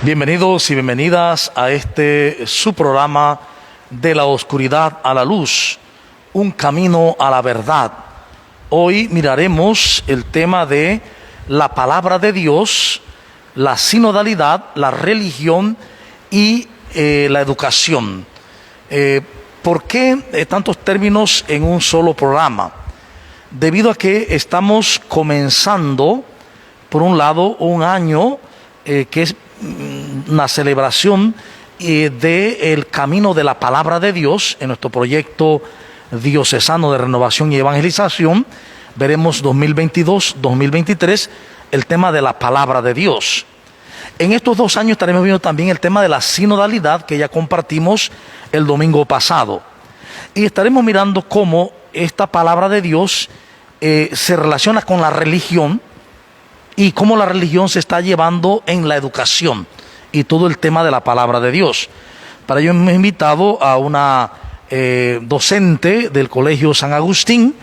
Bienvenidos y bienvenidas a su programa de la oscuridad a la luz, un camino a la verdad. Hoy miraremos el tema de la palabra de Dios, la sinodalidad, la religión y la educación. ¿Por qué tantos términos en un solo programa? Debido a que estamos comenzando, por un lado, un año que es una celebración del camino de la palabra de Dios en nuestro proyecto diocesano de renovación y evangelización. Veremos 2022-2023 el tema de la palabra de Dios. En estos 2 años estaremos viendo también el tema de la sinodalidad que ya compartimos el domingo pasado. Y estaremos mirando cómo esta palabra de Dios se relaciona con la religión y cómo la religión se está llevando en la educación y todo el tema de la palabra de Dios. Para ello hemos invitado a una docente del Colegio San Agustín,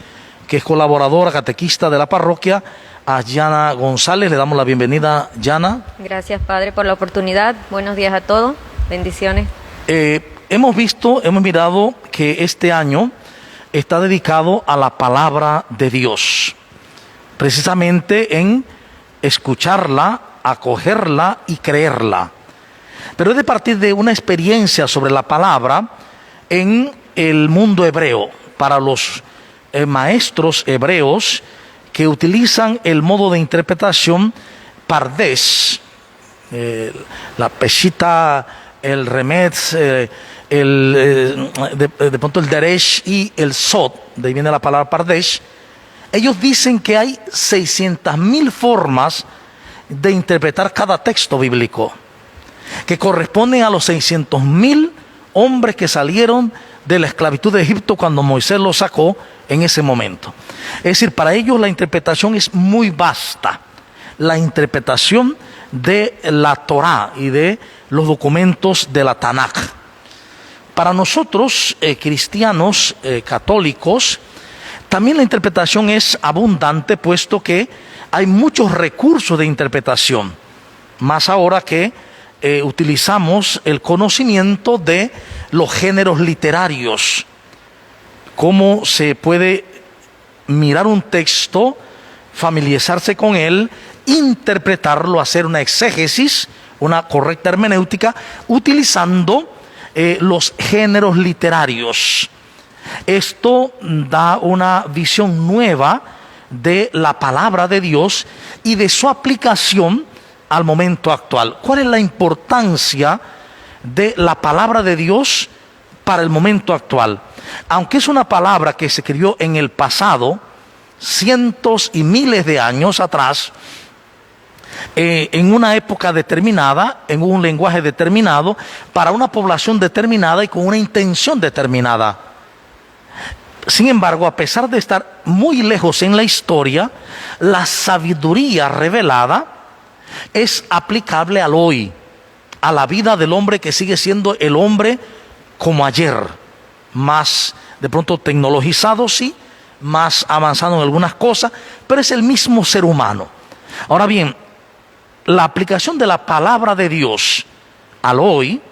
que es colaboradora catequista de la parroquia, a Yana González. Le damos la bienvenida, Yana. Gracias, Padre, por la oportunidad. Buenos días a todos. Bendiciones. Hemos mirado que este año está dedicado a la palabra de Dios, precisamente en escucharla, acogerla y creerla. Pero es de partir de una experiencia sobre la palabra en el mundo hebreo, para los maestros hebreos que utilizan el modo de interpretación Pardes, la Peshita, el Remez, de pronto el Deresh y el Sod, de ahí viene la palabra Pardesh. Ellos dicen que hay 600.000 formas de interpretar cada texto bíblico, que corresponden a los 600.000 hombres que salieron de la esclavitud de Egipto cuando Moisés los sacó en ese momento. Es decir, para ellos la interpretación es muy vasta, la interpretación de la Torá y de los documentos de la Tanakh. Para nosotros, cristianos, católicos, también la interpretación es abundante, puesto que hay muchos recursos de interpretación, más ahora que utilizamos el conocimiento de los géneros literarios, cómo se puede mirar un texto, familiarizarse con él, interpretarlo, hacer una exégesis, una correcta hermenéutica, utilizando los géneros literarios. Esto da una visión nueva de la palabra de Dios y de su aplicación al momento actual. ¿Cuál es la importancia de la palabra de Dios para el momento actual? Aunque es una palabra que se escribió en el pasado, cientos y miles de años atrás, en una época determinada, en un lenguaje determinado, para una población determinada y con una intención determinada. Sin embargo, a pesar de estar muy lejos en la historia, la sabiduría revelada es aplicable al hoy, a la vida del hombre que sigue siendo el hombre como ayer, más de pronto tecnologizado, sí, más avanzado en algunas cosas, pero es el mismo ser humano. Ahora bien, la aplicación de la palabra de Dios al hoy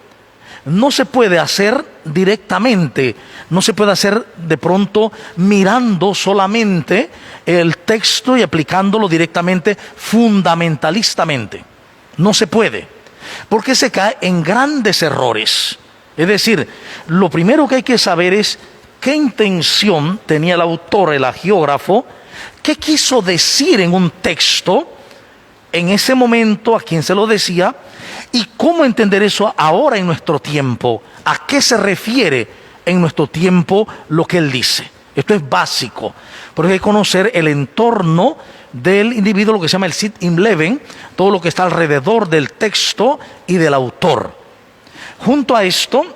no se puede hacer directamente, no se puede hacer de pronto mirando solamente el texto y aplicándolo directamente fundamentalistamente. No se puede, porque se cae en grandes errores. Es decir, lo primero que hay que saber es qué intención tenía el autor, el hagiógrafo, qué quiso decir en un texto en ese momento, a quien se lo decía, y cómo entender eso ahora en nuestro tiempo, a qué se refiere en nuestro tiempo lo que él dice. Esto es básico, porque hay que conocer el entorno del individuo, lo que se llama el Sit im Leben, todo lo que está alrededor del texto y del autor. Junto a esto,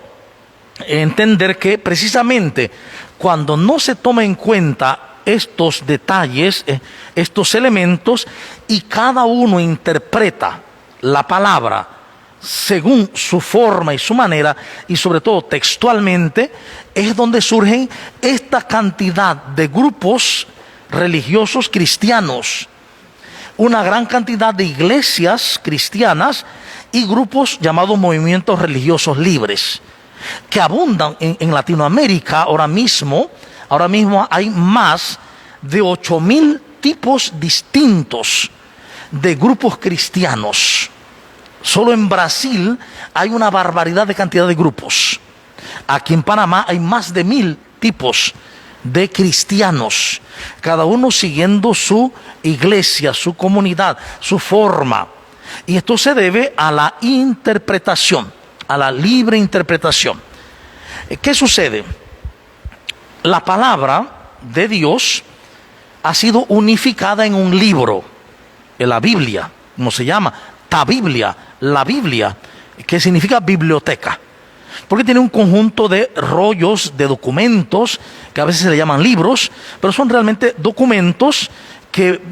entender que precisamente cuando no se toma en cuenta estos detalles, estos elementos, y cada uno interpreta la palabra según su forma y su manera, y sobre todo textualmente, es donde surgen esta cantidad de grupos religiosos cristianos, una gran cantidad de iglesias cristianas y grupos llamados movimientos religiosos libres, que abundan en Latinoamérica ahora mismo. Ahora mismo hay más de 8.000 tipos distintos de grupos cristianos. Solo en Brasil hay una barbaridad de cantidad de grupos. Aquí en Panamá hay más de 1.000 tipos de cristianos, cada uno siguiendo su iglesia, su comunidad, su forma. Y esto se debe a la interpretación, a la libre interpretación. ¿Qué sucede? La palabra de Dios ha sido unificada en un libro, en la Biblia, ¿cómo se llama? Biblia, la Biblia, que significa biblioteca, porque tiene un conjunto de rollos, de documentos, que a veces se le llaman libros, pero son realmente documentos que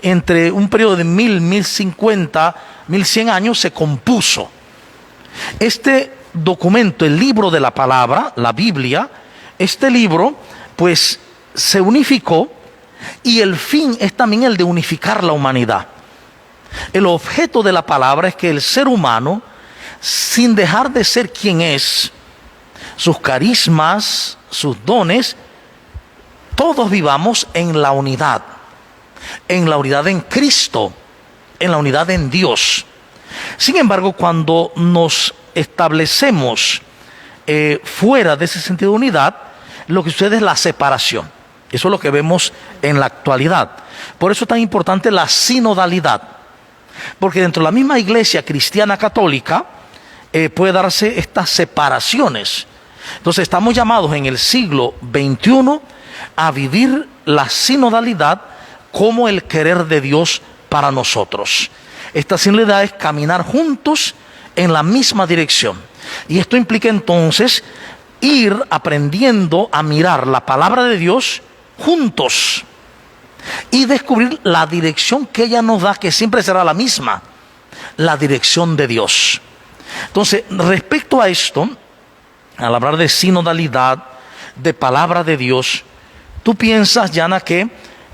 entre un periodo de 1050, 1100 años se compuso. Este documento, el libro de la palabra, la Biblia, este libro pues se unificó, y el fin es también el de unificar la humanidad. El objeto de la palabra es que el ser humano, sin dejar de ser quien es, sus carismas, sus dones, todos vivamos en la unidad en Cristo, en la unidad en Dios. Sin embargo, cuando nos establecemos fuera de ese sentido de unidad, lo que sucede es la separación. Eso es lo que vemos en la actualidad. Por eso es tan importante la sinodalidad, porque dentro de la misma iglesia cristiana católica puede darse estas separaciones. Entonces estamos llamados en el siglo XXI a vivir la sinodalidad como el querer de Dios para nosotros. Esta sinodalidad es caminar juntos en la misma dirección. Y esto implica entonces ir aprendiendo a mirar la palabra de Dios juntos y descubrir la dirección que ella nos da, que siempre será la misma, la dirección de Dios. Entonces, respecto a esto, al hablar de sinodalidad, de palabra de Dios, tú piensas, Yana, que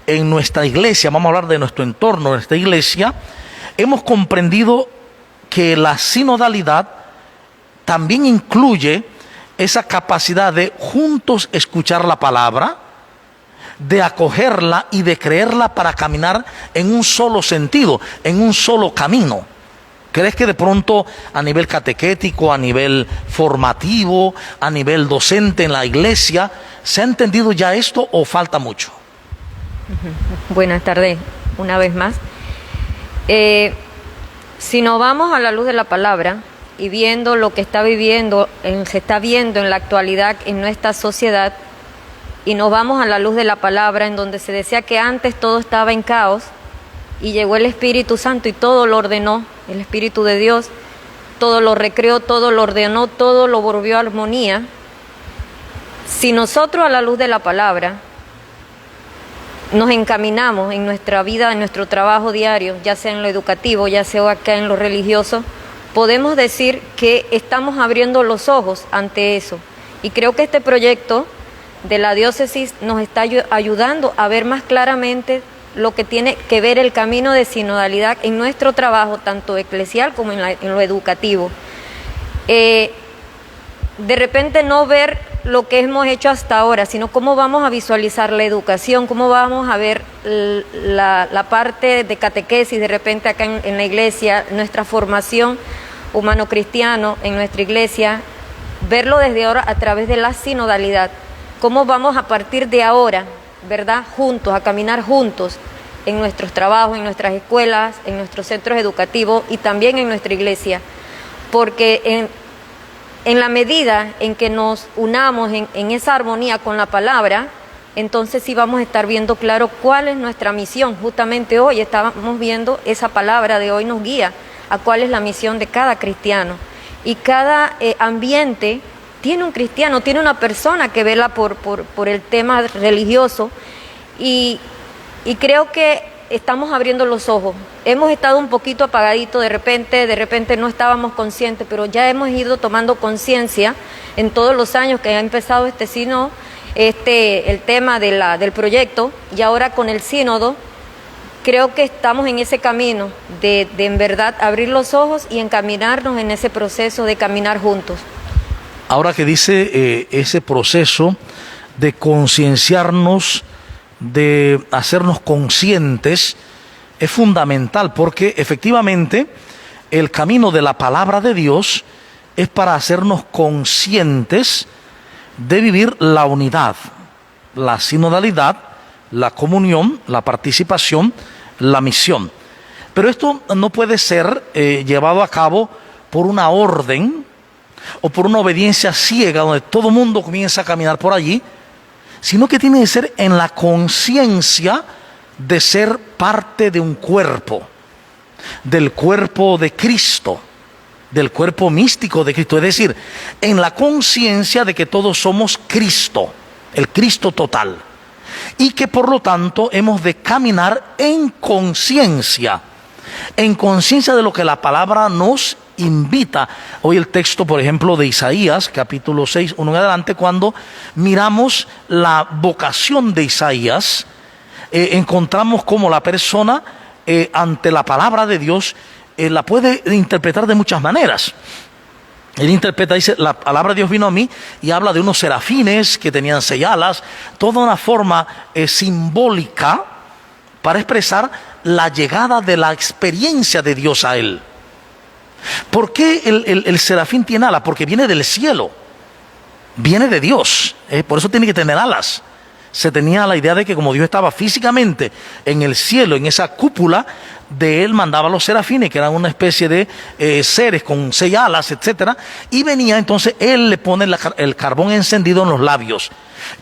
en nuestra iglesia, vamos a hablar de nuestro entorno, nuestra iglesia, hemos comprendido que la sinodalidad también incluye esa capacidad de juntos escuchar la palabra, de acogerla y de creerla para caminar en un solo sentido, en un solo camino. ¿Crees que de pronto a nivel catequético, a nivel formativo, a nivel docente en la iglesia, se ha entendido ya esto o falta mucho? Buenas tardes, una vez más. Si nos vamos a la luz de la palabra y viendo lo que se está viendo en la actualidad en nuestra sociedad, y nos vamos a la luz de la palabra, en donde se decía que antes todo estaba en caos, y llegó el Espíritu Santo y todo lo ordenó, el Espíritu de Dios, todo lo recreó, todo lo ordenó, todo lo volvió a armonía. Si nosotros a la luz de la palabra nos encaminamos en nuestra vida, en nuestro trabajo diario, ya sea en lo educativo, ya sea acá en lo religioso, podemos decir que estamos abriendo los ojos ante eso. Y creo que este proyecto de la diócesis nos está ayudando a ver más claramente lo que tiene que ver el camino de sinodalidad en nuestro trabajo, tanto eclesial como en lo educativo. De repente no ver lo que hemos hecho hasta ahora, sino cómo vamos a visualizar la educación, cómo vamos a ver la parte de catequesis, de repente acá en la iglesia, nuestra formación humano-cristiano en nuestra iglesia, verlo desde ahora a través de la sinodalidad. Cómo vamos a partir de ahora, ¿verdad?, juntos, a caminar juntos en nuestros trabajos, en nuestras escuelas, en nuestros centros educativos y también en nuestra iglesia. Porque en la medida en que nos unamos en esa armonía con la palabra, entonces sí vamos a estar viendo claro cuál es nuestra misión. Justamente hoy estábamos viendo esa palabra de hoy nos guía a cuál es la misión de cada cristiano. Y cada ambiente tiene un cristiano, tiene una persona que vela por el tema religioso y creo que estamos abriendo los ojos. Hemos estado un poquito apagaditos, de repente no estábamos conscientes, pero ya hemos ido tomando conciencia en todos los años que ha empezado este sínodo, el tema del proyecto, y ahora con el sínodo creo que estamos en ese camino de en verdad abrir los ojos y encaminarnos en ese proceso de caminar juntos. Ahora que dice ese proceso de concienciarnos, de hacernos conscientes, es fundamental porque efectivamente el camino de la palabra de Dios es para hacernos conscientes de vivir la unidad, la sinodalidad, la comunión, la participación, la misión. Pero esto no puede ser llevado a cabo por una orden o por una obediencia ciega donde todo el mundo comienza a caminar por allí, sino que tiene que ser en la conciencia de ser parte de un cuerpo, del cuerpo de Cristo, del cuerpo místico de Cristo, es decir, en la conciencia de que todos somos Cristo, el Cristo total, y que por lo tanto hemos de caminar en conciencia de lo que la palabra nos invita. Hoy el texto, por ejemplo, de Isaías, capítulo 6, 1 en adelante, cuando miramos la vocación de Isaías, encontramos cómo la persona ante la palabra de Dios la puede interpretar de muchas maneras. Él interpreta, dice, la palabra de Dios vino a mí y habla de unos serafines que tenían 6 alas, toda una forma simbólica para expresar la llegada de la experiencia de Dios a él. ¿Por qué el serafín tiene alas? Porque viene del cielo, viene de Dios, por eso tiene que tener alas. Se tenía la idea de que como Dios estaba físicamente en el cielo, en esa cúpula, de él mandaba a los serafines, que eran una especie de seres con 6 alas, etcétera, y venía, entonces él le pone el carbón encendido en los labios.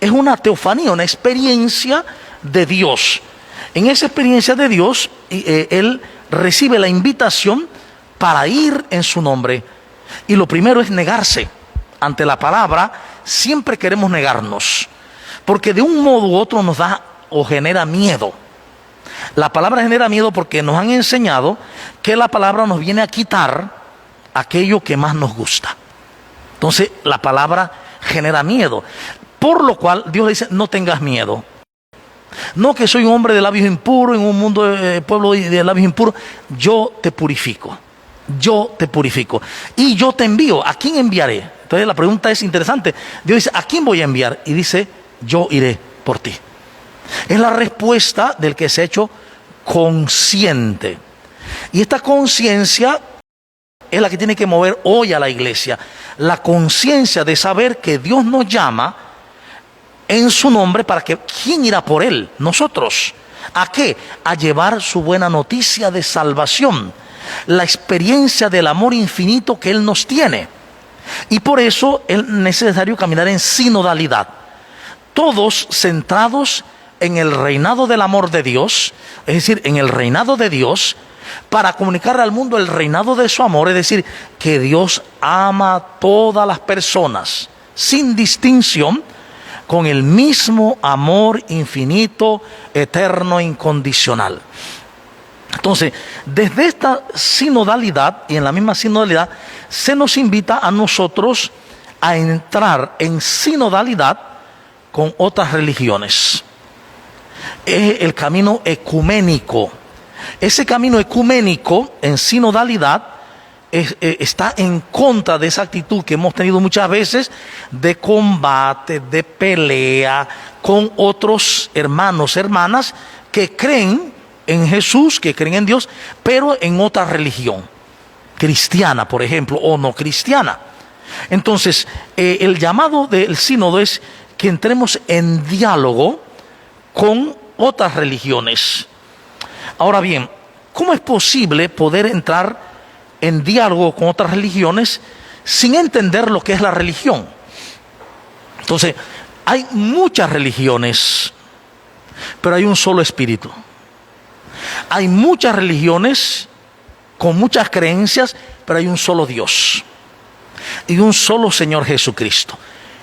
Es una teofanía, una experiencia de Dios. En esa experiencia de Dios, él recibe la invitación para ir en su nombre. Y lo primero es negarse. Ante la palabra siempre queremos negarnos, porque de un modo u otro nos da o genera miedo. La palabra genera miedo porque nos han enseñado que la palabra nos viene a quitar aquello que más nos gusta. Entonces la palabra genera miedo, por lo cual Dios le dice: no tengas miedo. No que soy un hombre de labios impuros, en un mundo de pueblo de labios impuros. Yo te purifico, yo te purifico y yo te envío. ¿A quién enviaré? Entonces la pregunta es interesante. Dios dice: ¿a quién voy a enviar? Y dice: yo iré por ti. Es la respuesta del que se ha hecho consciente. Y esta conciencia es la que tiene que mover hoy a la iglesia. La conciencia de saber que Dios nos llama en su nombre para que ¿quién irá por él? Nosotros. ¿A qué? A llevar su buena noticia de salvación, la experiencia del amor infinito que él nos tiene. Y por eso es necesario caminar en sinodalidad, todos centrados en el reinado del amor de Dios, es decir, en el reinado de Dios, para comunicar al mundo el reinado de su amor, es decir, que Dios ama a todas las personas, sin distinción, con el mismo amor infinito, eterno, incondicional. Entonces, desde esta sinodalidad, y en la misma sinodalidad, se nos invita a nosotros a entrar en sinodalidad con otras religiones. Es el camino ecuménico. Ese camino ecuménico en sinodalidad está en contra de esa actitud que hemos tenido muchas veces de combate, de pelea con otros hermanos, hermanas que creen en Jesús, que creen en Dios, pero en otra religión, cristiana, por ejemplo, o no cristiana. Entonces, el llamado del sínodo es que entremos en diálogo con otras religiones. Ahora bien, ¿cómo es posible poder entrar en diálogo con otras religiones sin entender lo que es la religión? Entonces, hay muchas religiones, pero hay un solo espíritu. Hay muchas religiones con muchas creencias, pero hay un solo Dios y un solo Señor Jesucristo.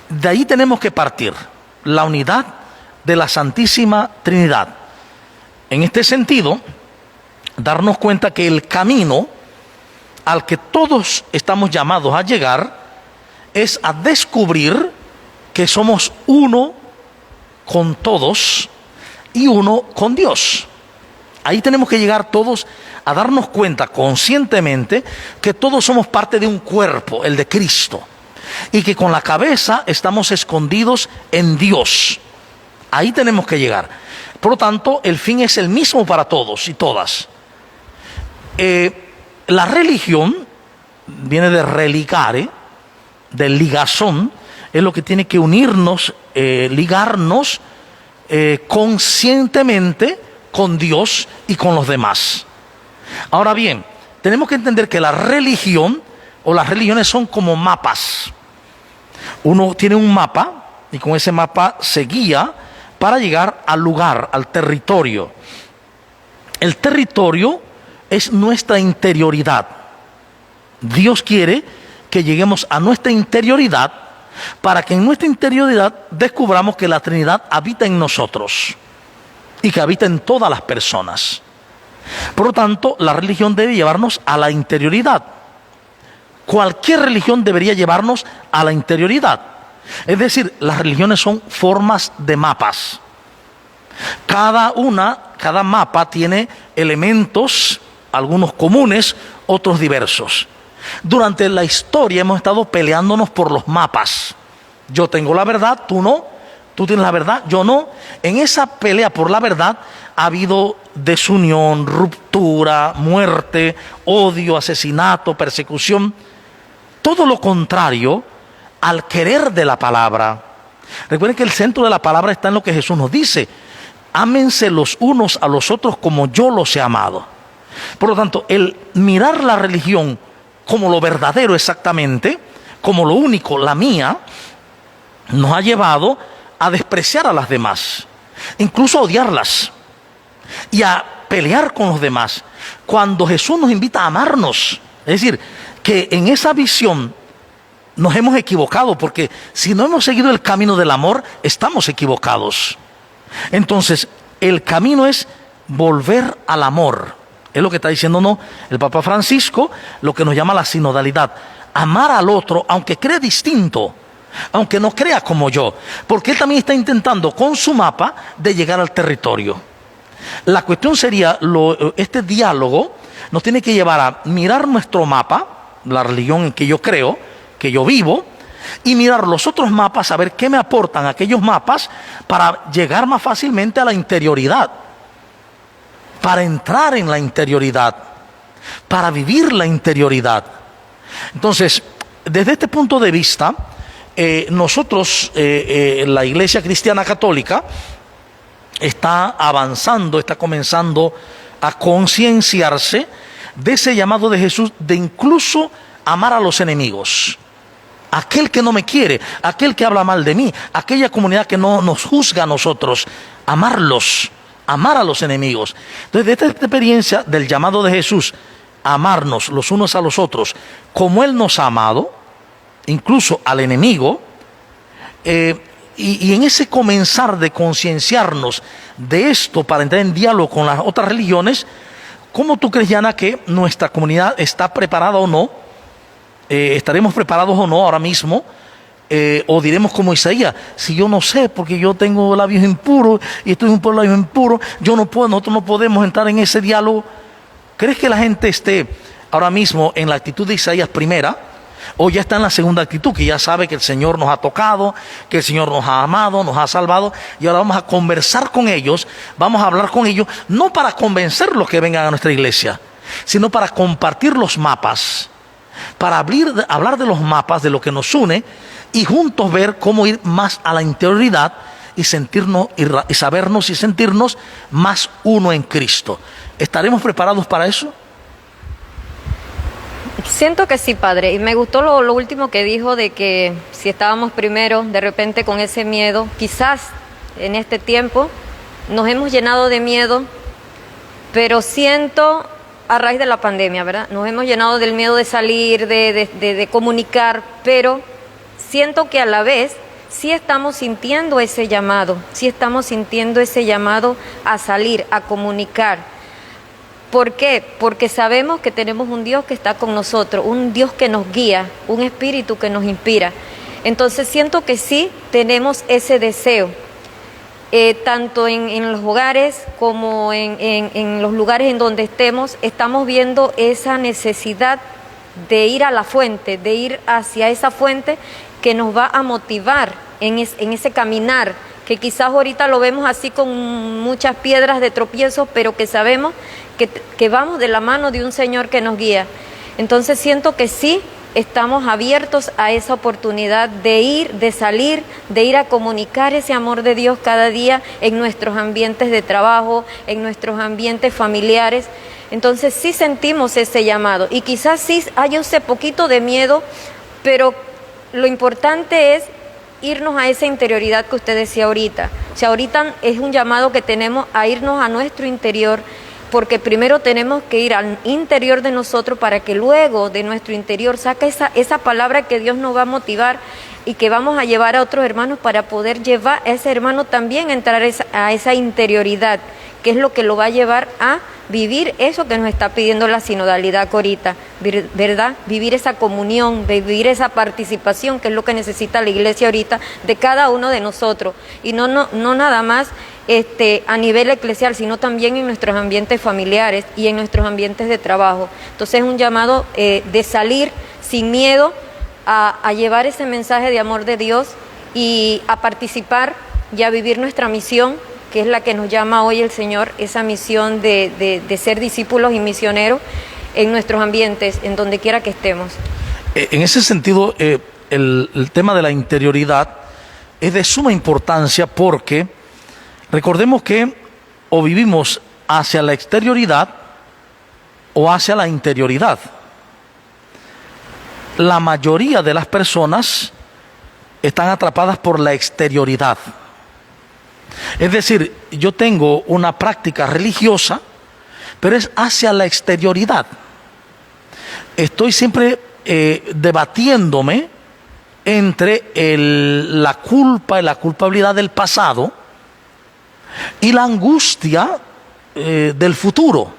De ahí tenemos que partir, la unidad de la Santísima Trinidad. En este sentido, darnos cuenta que el camino al que todos estamos llamados a llegar es a descubrir que somos uno con todos y uno con Dios. ahí tenemos que llegar todos a darnos cuenta conscientemente que todos somos parte de un cuerpo, el de Cristo, y que con la cabeza estamos escondidos en Dios. Ahí tenemos que llegar. Por lo tanto, el fin es el mismo para todos y todas. La religión viene de religare, de ligazón, es lo que tiene que unirnos, ligarnos conscientemente con Dios y con los demás. Ahora bien, tenemos que entender que la religión o las religiones son como mapas. Uno tiene un mapa y con ese mapa se guía para llegar al lugar, al territorio. El territorio es nuestra interioridad. Dios quiere que lleguemos a nuestra interioridad para que en nuestra interioridad descubramos que la Trinidad habita en nosotros y que habita en todas las personas. Por lo tanto, la religión debe llevarnos a la interioridad. Cualquier religión debería llevarnos a la interioridad. Es decir, las religiones son formas de mapas. Cada mapa tiene elementos, algunos comunes, otros diversos. Durante la historia hemos estado peleándonos por los mapas. Yo tengo la verdad, tú no. Tú tienes la verdad, yo no. En esa pelea por la verdad ha habido desunión, ruptura, muerte, odio, asesinato, persecución. Todo lo contrario al querer de la palabra. Recuerden que el centro de la palabra está en lo que Jesús nos dice: ámense los unos a los otros como yo los he amado. Por lo tanto, el mirar la religión como lo verdadero exactamente, como lo único, la mía, nos ha llevado a despreciar a las demás, incluso a odiarlas y a pelear con los demás, cuando Jesús nos invita a amarnos. Es decir, que en esa visión nos hemos equivocado, porque si no hemos seguido el camino del amor, estamos equivocados. Entonces, el camino es volver al amor. Es lo que está diciéndonos el Papa Francisco, lo que nos llama la sinodalidad. Amar al otro, aunque cree distinto, aunque no crea como yo, porque él también está intentando con su mapa de llegar al territorio. La cuestión sería, este diálogo nos tiene que llevar a mirar nuestro mapa, la religión en que yo creo, que yo vivo, y mirar los otros mapas, a ver qué me aportan aquellos mapas para llegar más fácilmente a la interioridad, para entrar en la interioridad, para vivir la interioridad. Entonces, desde este punto de vista, nosotros, la Iglesia Cristiana Católica, está avanzando, está comenzando a concienciarse de ese llamado de Jesús de incluso amar a los enemigos. Aquel que no me quiere, aquel que habla mal de mí, aquella comunidad que no nos juzga a nosotros, amarlos, amar a los enemigos. Entonces, de esta experiencia del llamado de Jesús, amarnos los unos a los otros, como Él nos ha amado, incluso al enemigo, y en ese comenzar de concienciarnos de esto para entrar en diálogo con las otras religiones, ¿cómo tú crees, Yana, que nuestra comunidad está preparada o no? ¿Estaremos preparados o no ahora mismo? O diremos como Isaías: si yo no sé, porque yo tengo labios impuros y estoy en un pueblo de labios impuros, yo no puedo, nosotros no podemos entrar en ese diálogo. ¿Crees que la gente esté ahora mismo en la actitud de Isaías primera, o ya está en la segunda actitud, que ya sabe que el Señor nos ha tocado, que el Señor nos ha amado, nos ha salvado, y ahora vamos a conversar con ellos, vamos a hablar con ellos, no para convencerlos que vengan a nuestra iglesia, sino para compartir los mapas, para hablar de los mapas, de lo que nos une, y juntos ver cómo ir más a la interioridad y sentirnos y sabernos y sentirnos más uno en Cristo? ¿Estaremos preparados para eso? Siento que sí, padre, y me gustó lo último que dijo, de que si estábamos primero, de repente con ese miedo, quizás en este tiempo nos hemos llenado de miedo, pero siento, a raíz de la pandemia, ¿verdad? Nos hemos llenado del miedo de salir, de comunicar, pero siento que a la vez sí estamos sintiendo ese llamado, a salir, a comunicar. ¿Por qué? Porque sabemos que tenemos un Dios que está con nosotros, un Dios que nos guía, un espíritu que nos inspira. Entonces siento que sí tenemos ese deseo. tanto en los hogares como en los lugares en donde estamos viendo esa necesidad de ir a la fuente, de ir hacia esa fuente que nos va a motivar en ese caminar, que quizás ahorita lo vemos así con muchas piedras de tropiezo, pero que sabemos que vamos de la mano de un Señor que nos guía. Entonces siento que sí, estamos abiertos a esa oportunidad de ir, de salir, de ir a comunicar ese amor de Dios cada día en nuestros ambientes de trabajo, en nuestros ambientes familiares. Entonces sí sentimos ese llamado y quizás sí haya ese poquito de miedo, pero lo importante es irnos a esa interioridad que usted decía ahorita. O sea, ahorita es un llamado que tenemos a irnos a nuestro interior, porque primero tenemos que ir al interior de nosotros para que luego de nuestro interior saque esa palabra que Dios nos va a motivar y que vamos a llevar a otros hermanos para poder llevar a ese hermano también a entrar a esa interioridad, que es lo que lo va a llevar a vivir eso que nos está pidiendo la sinodalidad ahorita, ¿verdad? Vivir esa comunión, vivir esa participación, que es lo que necesita la iglesia ahorita de cada uno de nosotros, y no nada más a nivel eclesial, sino también en nuestros ambientes familiares y en nuestros ambientes de trabajo. Entonces es un llamado de salir sin miedo a llevar ese mensaje de amor de Dios y a participar y a vivir nuestra misión, que es la que nos llama hoy el Señor, esa misión de ser discípulos y misioneros en nuestros ambientes, en donde quiera que estemos. En ese sentido, el tema de la interioridad es de suma importancia, porque recordemos que o vivimos hacia la exterioridad o hacia la interioridad. La mayoría de las personas están atrapadas por la exterioridad. Es decir, yo tengo una práctica religiosa, pero es hacia la exterioridad. Estoy siempre debatiéndome entre la culpa y la culpabilidad del pasado y la angustia del futuro.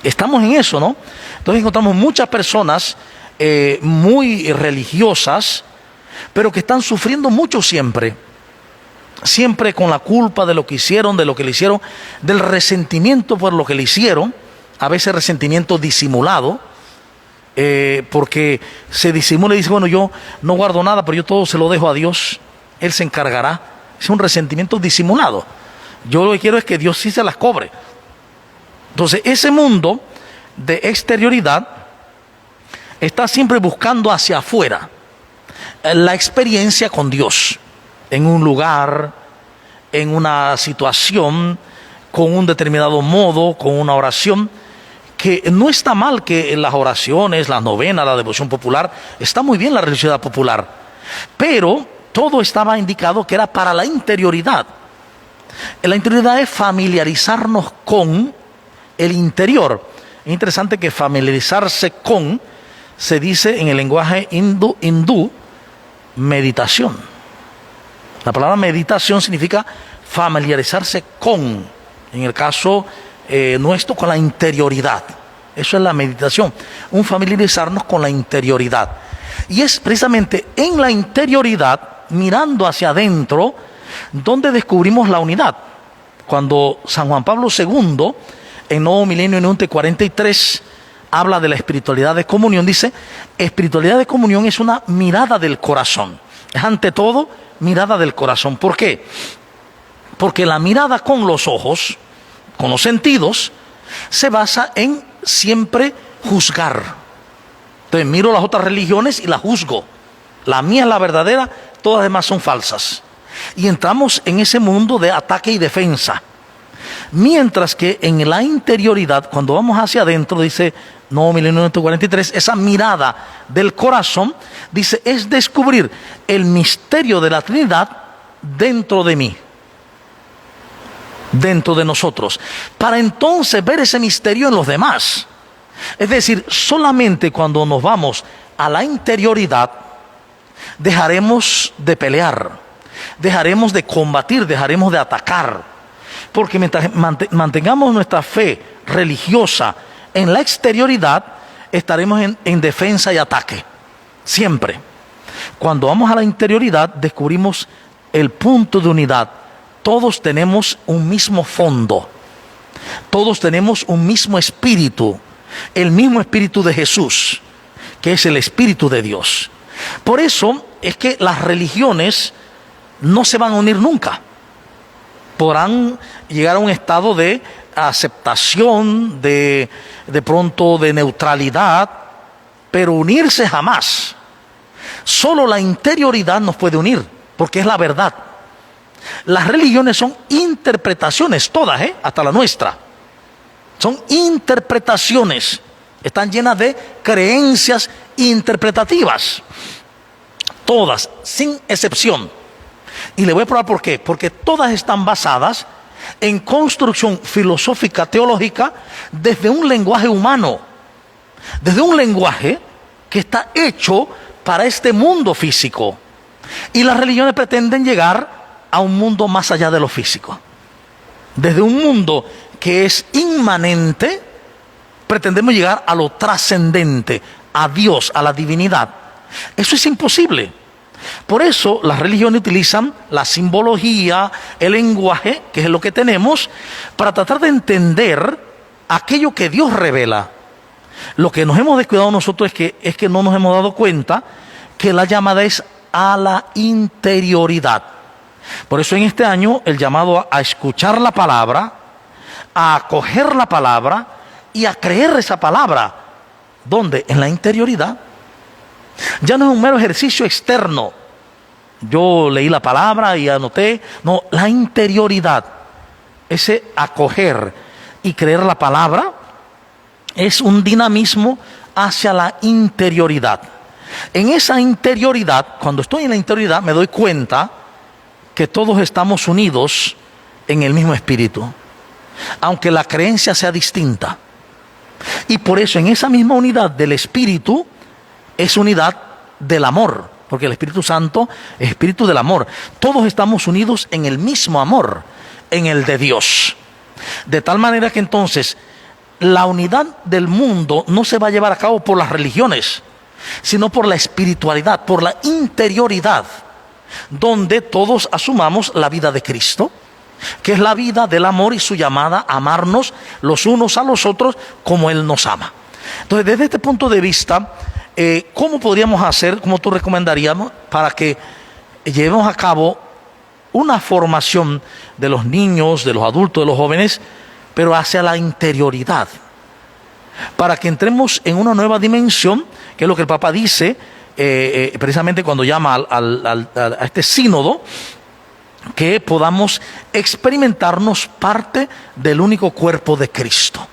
Estamos en eso, ¿no? Entonces encontramos muchas personas muy religiosas, pero que están sufriendo mucho siempre con la culpa de lo que hicieron, de lo que le hicieron, del resentimiento por lo que le hicieron, a veces resentimiento disimulado, porque se disimula y dice, bueno, yo no guardo nada, pero yo todo se lo dejo a Dios, Él se encargará. Es un resentimiento disimulado. Yo lo que quiero es que Dios sí se las cobre. Entonces, ese mundo de exterioridad está siempre buscando hacia afuera la experiencia con Dios, en un lugar, en una situación, con un determinado modo, con una oración, que no está mal que las oraciones, las novenas, la devoción popular, está muy bien la religiosidad popular, pero todo estaba indicado que era para la interioridad. La interioridad es familiarizarnos con el interior. Es interesante que familiarizarse con se dice en el lenguaje hindú meditación. La palabra meditación significa familiarizarse con, en el caso nuestro, con la interioridad. Eso es la meditación, un familiarizarnos con la interioridad. Y es precisamente en la interioridad, mirando hacia adentro, donde descubrimos la unidad. Cuando San Juan Pablo II, en Nuevo Milenio en UNTE 43, habla de la espiritualidad de comunión, dice, espiritualidad de comunión es una mirada del corazón. Es ante todo mirada del corazón. ¿Por qué? Porque la mirada con los ojos, con los sentidos, se basa en siempre juzgar. Entonces miro las otras religiones y las juzgo. La mía es la verdadera, todas las demás son falsas. Y entramos en ese mundo de ataque y defensa. Mientras que en la interioridad, cuando vamos hacia adentro, dice Nuevo Milenio 1943, esa mirada del corazón, dice, es descubrir el misterio de la Trinidad dentro de mí, dentro de nosotros, para entonces ver ese misterio en los demás. Es decir, solamente cuando nos vamos a la interioridad, dejaremos de pelear, dejaremos de combatir, dejaremos de atacar. Porque mientras mantengamos nuestra fe religiosa en la exterioridad, estaremos en defensa y ataque, siempre. Cuando vamos a la interioridad, descubrimos el punto de unidad todos tenemos un mismo fondo, todos tenemos un mismo espíritu, el mismo espíritu de Jesús, que es el espíritu de Dios. Por eso es que las religiones no se van a unir nunca. Podrán llegar a un estado de aceptación, de pronto de neutralidad, pero unirse jamás. Solo la interioridad nos puede unir, porque es la verdad. Las religiones son interpretaciones, todas, hasta la nuestra. Son interpretaciones, están llenas de creencias interpretativas. Todas, sin excepción. Y le voy a probar por qué. Porque todas están basadas en construcción filosófica, teológica, desde un lenguaje humano. Desde un lenguaje que está hecho para este mundo físico. Y las religiones pretenden llegar a un mundo más allá de lo físico. Desde un mundo que es inmanente, pretendemos llegar a lo trascendente, a Dios, a la divinidad. Eso es imposible. Por eso las religiones utilizan la simbología, el lenguaje, que es lo que tenemos, para tratar de entender aquello que Dios revela. Lo que nos hemos descuidado nosotros es que no nos hemos dado cuenta que la llamada es a la interioridad. Por eso en este año el llamado a escuchar la palabra, a acoger la palabra y a creer esa palabra. ¿Dónde? En la interioridad. Ya no es un mero ejercicio externo. Yo leí la palabra y anoté. No, la interioridad, ese acoger y creer la palabra, es un dinamismo hacia la interioridad. En esa interioridad, cuando estoy en la interioridad, me doy cuenta que todos estamos unidos en el mismo espíritu, aunque la creencia sea distinta. Y por eso en esa misma unidad del espíritu es unidad del amor, porque el Espíritu Santo es espíritu del amor. Todos estamos unidos en el mismo amor, en el de Dios. De tal manera que entonces la unidad del mundo no se va a llevar a cabo por las religiones, sino por la espiritualidad, por la interioridad, donde todos asumamos la vida de Cristo, que es la vida del amor y su llamada a amarnos los unos a los otros como Él nos ama. Entonces, desde este punto de vista, ¿cómo podríamos hacer, cómo tú recomendaríamos, para que llevemos a cabo una formación de los niños, de los adultos, de los jóvenes, pero hacia la interioridad, para que entremos en una nueva dimensión, que es lo que el Papa dice, precisamente cuando llama a este sínodo, que podamos experimentarnos parte del único cuerpo de Cristo,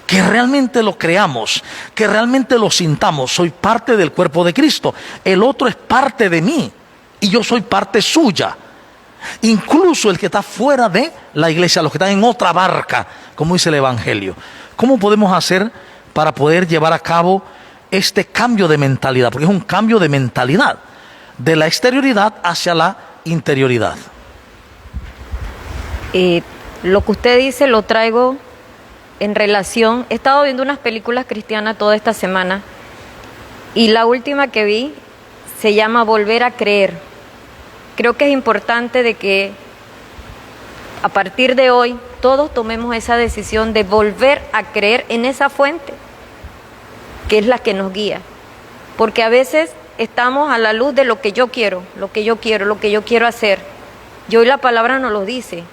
que realmente lo creamos, que realmente lo sintamos. Soy parte del cuerpo de Cristo, el otro es parte de mí y yo soy parte suya. Incluso el que está fuera de la iglesia, los que están en otra barca, como dice el Evangelio. ¿Cómo podemos hacer para poder llevar a cabo este cambio de mentalidad? Porque es un cambio de mentalidad, de la exterioridad hacia la interioridad. Lo que usted dice lo traigo en relación. He estado viendo unas películas cristianas toda esta semana y la última que vi se llama Volver a Creer. Creo que es importante de que a partir de hoy todos tomemos esa decisión de volver a creer en esa fuente que es la que nos guía, porque a veces estamos a la luz de lo que yo quiero, lo que yo quiero hacer, y hoy la palabra nos lo dice,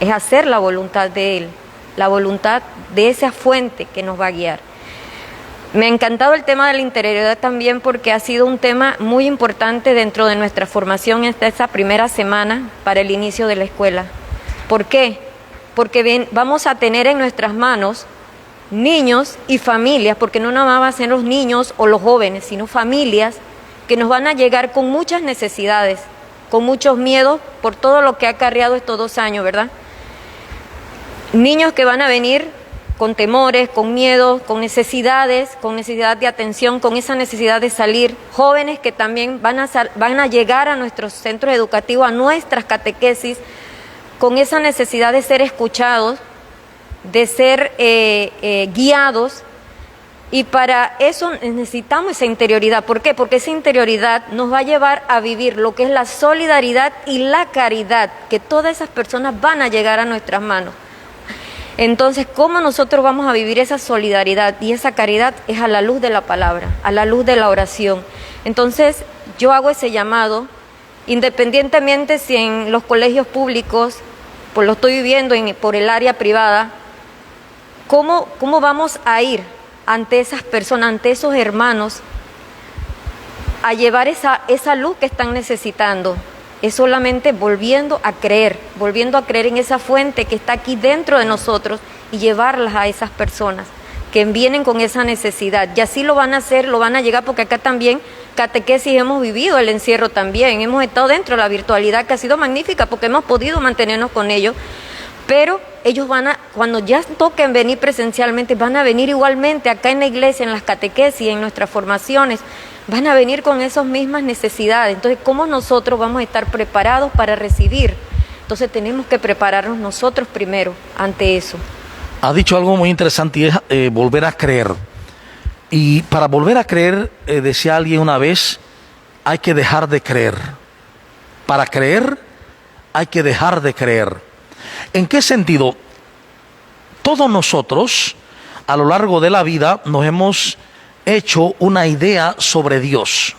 es hacer la voluntad de Él, la voluntad de esa fuente que nos va a guiar. Me ha encantado el tema de la interioridad también, porque ha sido un tema muy importante dentro de nuestra formación en esta primera semana para el inicio de la escuela. ¿Por qué? Porque vamos a tener en nuestras manos niños y familias, porque no nada más van a ser los niños o los jóvenes, sino familias que nos van a llegar con muchas necesidades, con muchos miedos por todo lo que ha acarreado estos 2 años, ¿verdad? Niños que van a venir con temores, con miedos, con necesidad de atención, con esa necesidad de salir. Jóvenes que también van a llegar a nuestros centros educativos, a nuestras catequesis, con esa necesidad de ser escuchados, de ser guiados, Y para eso necesitamos esa interioridad. ¿Por qué? Porque esa interioridad nos va a llevar a vivir lo que es la solidaridad y la caridad, que todas esas personas van a llegar a nuestras manos. Entonces, ¿cómo nosotros vamos a vivir esa solidaridad y esa caridad? Es a la luz de la palabra, a la luz de la oración. Entonces, yo hago ese llamado, independientemente si en los colegios públicos, pues lo estoy viviendo por el área privada, ¿cómo vamos a ir ante esas personas, ante esos hermanos, a llevar esa luz que están necesitando? Es solamente volviendo a creer en esa fuente que está aquí dentro de nosotros y llevarlas a esas personas que vienen con esa necesidad. Y así lo van a hacer, lo van a llegar, porque acá también catequesis hemos vivido el encierro también, hemos estado dentro de la virtualidad que ha sido magnífica porque hemos podido mantenernos con ellos, pero ellos cuando ya toquen venir presencialmente, van a venir igualmente acá en la iglesia, en las catequesis, en nuestras formaciones, van a venir con esas mismas necesidades. Entonces, ¿cómo nosotros vamos a estar preparados para recibir? Entonces, tenemos que prepararnos nosotros primero ante eso. Ha dicho algo muy interesante y es volver a creer. Y para volver a creer, decía alguien una vez, hay que dejar de creer. Para creer, hay que dejar de creer. ¿En qué sentido? Todos nosotros, a lo largo de la vida, nos hemos hecho una idea sobre Dios,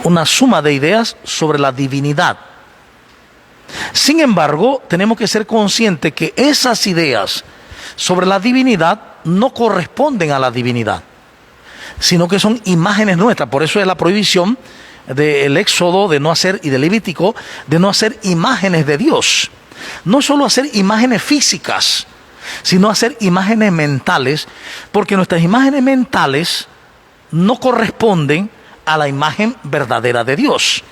una suma de ideas sobre la divinidad. Sin embargo, tenemos que ser conscientes que esas ideas sobre la divinidad no corresponden a la divinidad, sino que son imágenes nuestras. Por eso es la prohibición del Éxodo de no hacer, y del Levítico, de no hacer imágenes de Dios. No solo hacer imágenes físicas, sino hacer imágenes mentales, porque nuestras imágenes mentales no corresponden a la imagen verdadera de Dios.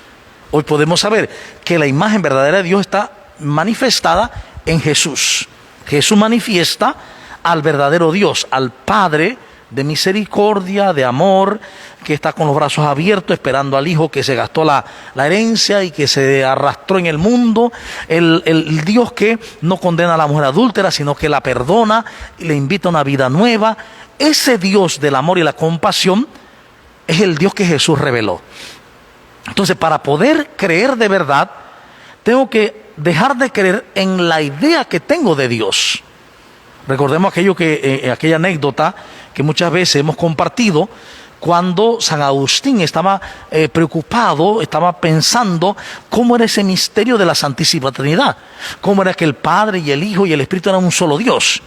Hoy podemos saber que la imagen verdadera de Dios está manifestada en Jesús. Jesús manifiesta al verdadero Dios, al Padre de misericordia, de amor, que está con los brazos abiertos esperando al Hijo que se gastó la herencia y que se arrastró en el mundo, el Dios que no condena a la mujer adúltera, sino que la perdona y le invita a una vida nueva. Ese Dios del amor y la compasión es el Dios que Jesús reveló. Entonces, para poder creer de verdad, tengo que dejar de creer en la idea que tengo de Dios. Recordemos aquella anécdota que muchas veces hemos compartido, cuando San Agustín estaba preocupado, estaba pensando cómo era ese misterio de la Santísima Trinidad, cómo era que el Padre y el Hijo y el Espíritu eran un solo Dios.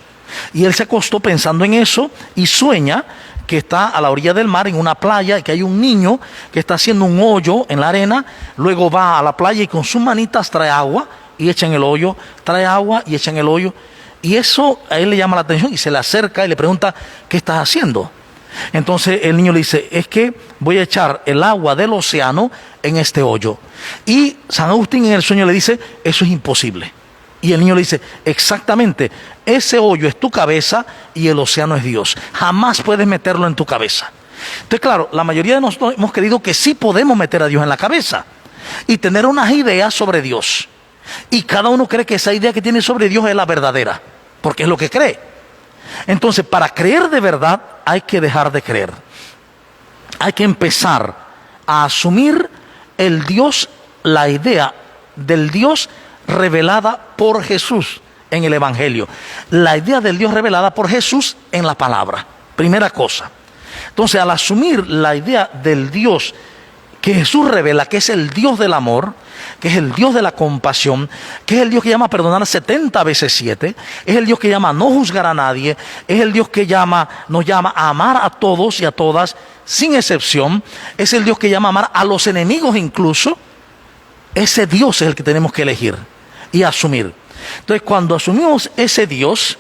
Y él se acostó pensando en eso y sueña que está a la orilla del mar, en una playa, y que hay un niño que está haciendo un hoyo en la arena. Luego va a la playa y con sus manitas trae agua y echa en el hoyo, trae agua y echa en el hoyo. Y eso a él le llama la atención y se le acerca y le pregunta: ¿qué estás haciendo? Entonces el niño le dice: es que voy a echar el agua del océano en este hoyo. Y San Agustín en el sueño le dice: eso es imposible. Y el niño le dice: exactamente, ese hoyo es tu cabeza y el océano es Dios. Jamás puedes meterlo en tu cabeza. Entonces, claro, la mayoría de nosotros hemos creído que sí podemos meter a Dios en la cabeza y tener unas ideas sobre Dios. Y cada uno cree que esa idea que tiene sobre Dios es la verdadera, porque es lo que cree. Entonces, para creer de verdad hay que dejar de creer. Hay que empezar a asumir el Dios, la idea del Dios revelada por Jesús en el Evangelio. La idea del Dios revelada por Jesús en la palabra. Primera cosa. Entonces, al asumir la idea del Dios que Jesús revela, que es el Dios del amor, que es el Dios de la compasión, que es el Dios que llama a perdonar 70 veces 7, es el Dios que llama a no juzgar a nadie, es el Dios que nos llama a amar a todos y a todas sin excepción, es el Dios que llama a amar a los enemigos incluso. Ese Dios es el que tenemos que elegir y asumir. Entonces, cuando asumimos ese Dios,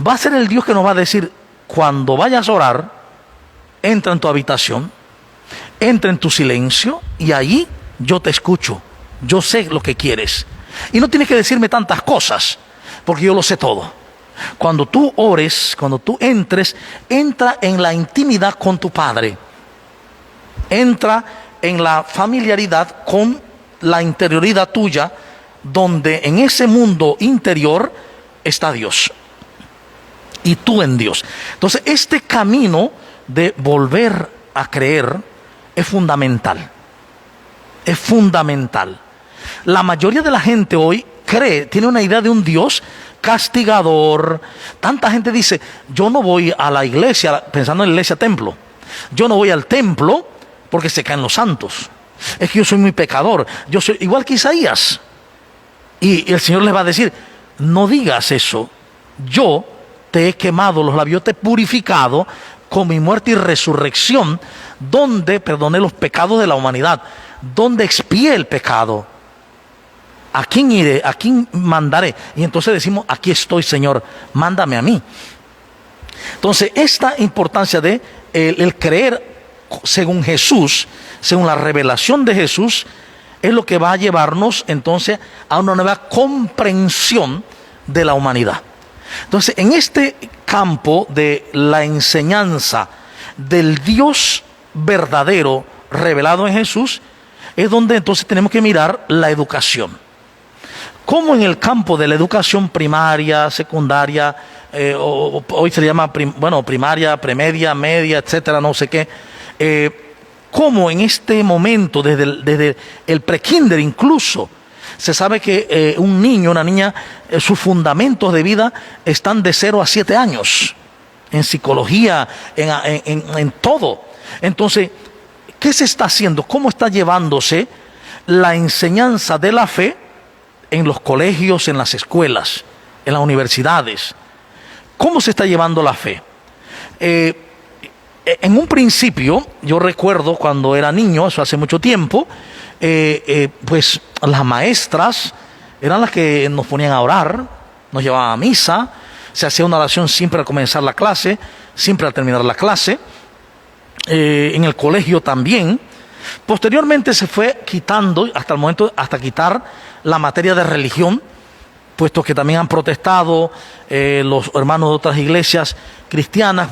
va a ser el Dios que nos va a decir: cuando vayas a orar, entra en tu habitación, entra en tu silencio y ahí yo te escucho. Yo sé lo que quieres. Y no tienes que decirme tantas cosas, porque yo lo sé todo. Cuando tú ores, cuando tú entres, entra en la intimidad con tu Padre. Entra en la familiaridad con la interioridad tuya, donde en ese mundo interior está Dios. y tú en Dios. Entonces, este camino de volver a creer es fundamental. Es fundamental. La mayoría de la gente hoy cree, tiene una idea de un Dios castigador. Tanta gente dice, yo no voy a la iglesia, pensando en la iglesia templo. Yo no voy al templo porque se caen los santos. Es que yo soy muy pecador. Yo soy igual que Isaías. Y el Señor les va a decir, no digas eso. Yo te he quemado los labios, te he purificado con mi muerte y resurrección, donde perdoné los pecados de la humanidad, donde expié el pecado. ¿A quién iré? ¿A quién mandaré? Y entonces decimos, aquí estoy, Señor, mándame a mí. Entonces, esta importancia de el creer según Jesús, según la revelación de Jesús, es lo que va a llevarnos entonces a una nueva comprensión de la humanidad. Entonces, en este campo de la enseñanza del Dios verdadero revelado en Jesús, es donde entonces tenemos que mirar la educación. Como en el campo de la educación primaria, secundaria, hoy se le llama primaria, premedia, media, etcétera, no sé qué, como en este momento, desde el prekinder incluso, se sabe que un niño, una niña, sus fundamentos de vida están de 0 a 7 años, en psicología, en todo. Entonces, ¿qué se está haciendo? ¿Cómo está llevándose la enseñanza de la fe en los colegios, en las escuelas, en las universidades? ¿Cómo se está llevando la fe? En un principio, yo recuerdo cuando era niño, eso hace mucho tiempo, pues las maestras eran las que nos ponían a orar, nos llevaban a misa, se hacía una oración siempre al comenzar la clase, siempre al terminar la clase, en el colegio también. Posteriormente se fue quitando, hasta el momento, hasta quitar la materia de religión, puesto que también han protestado los hermanos de otras iglesias cristianas,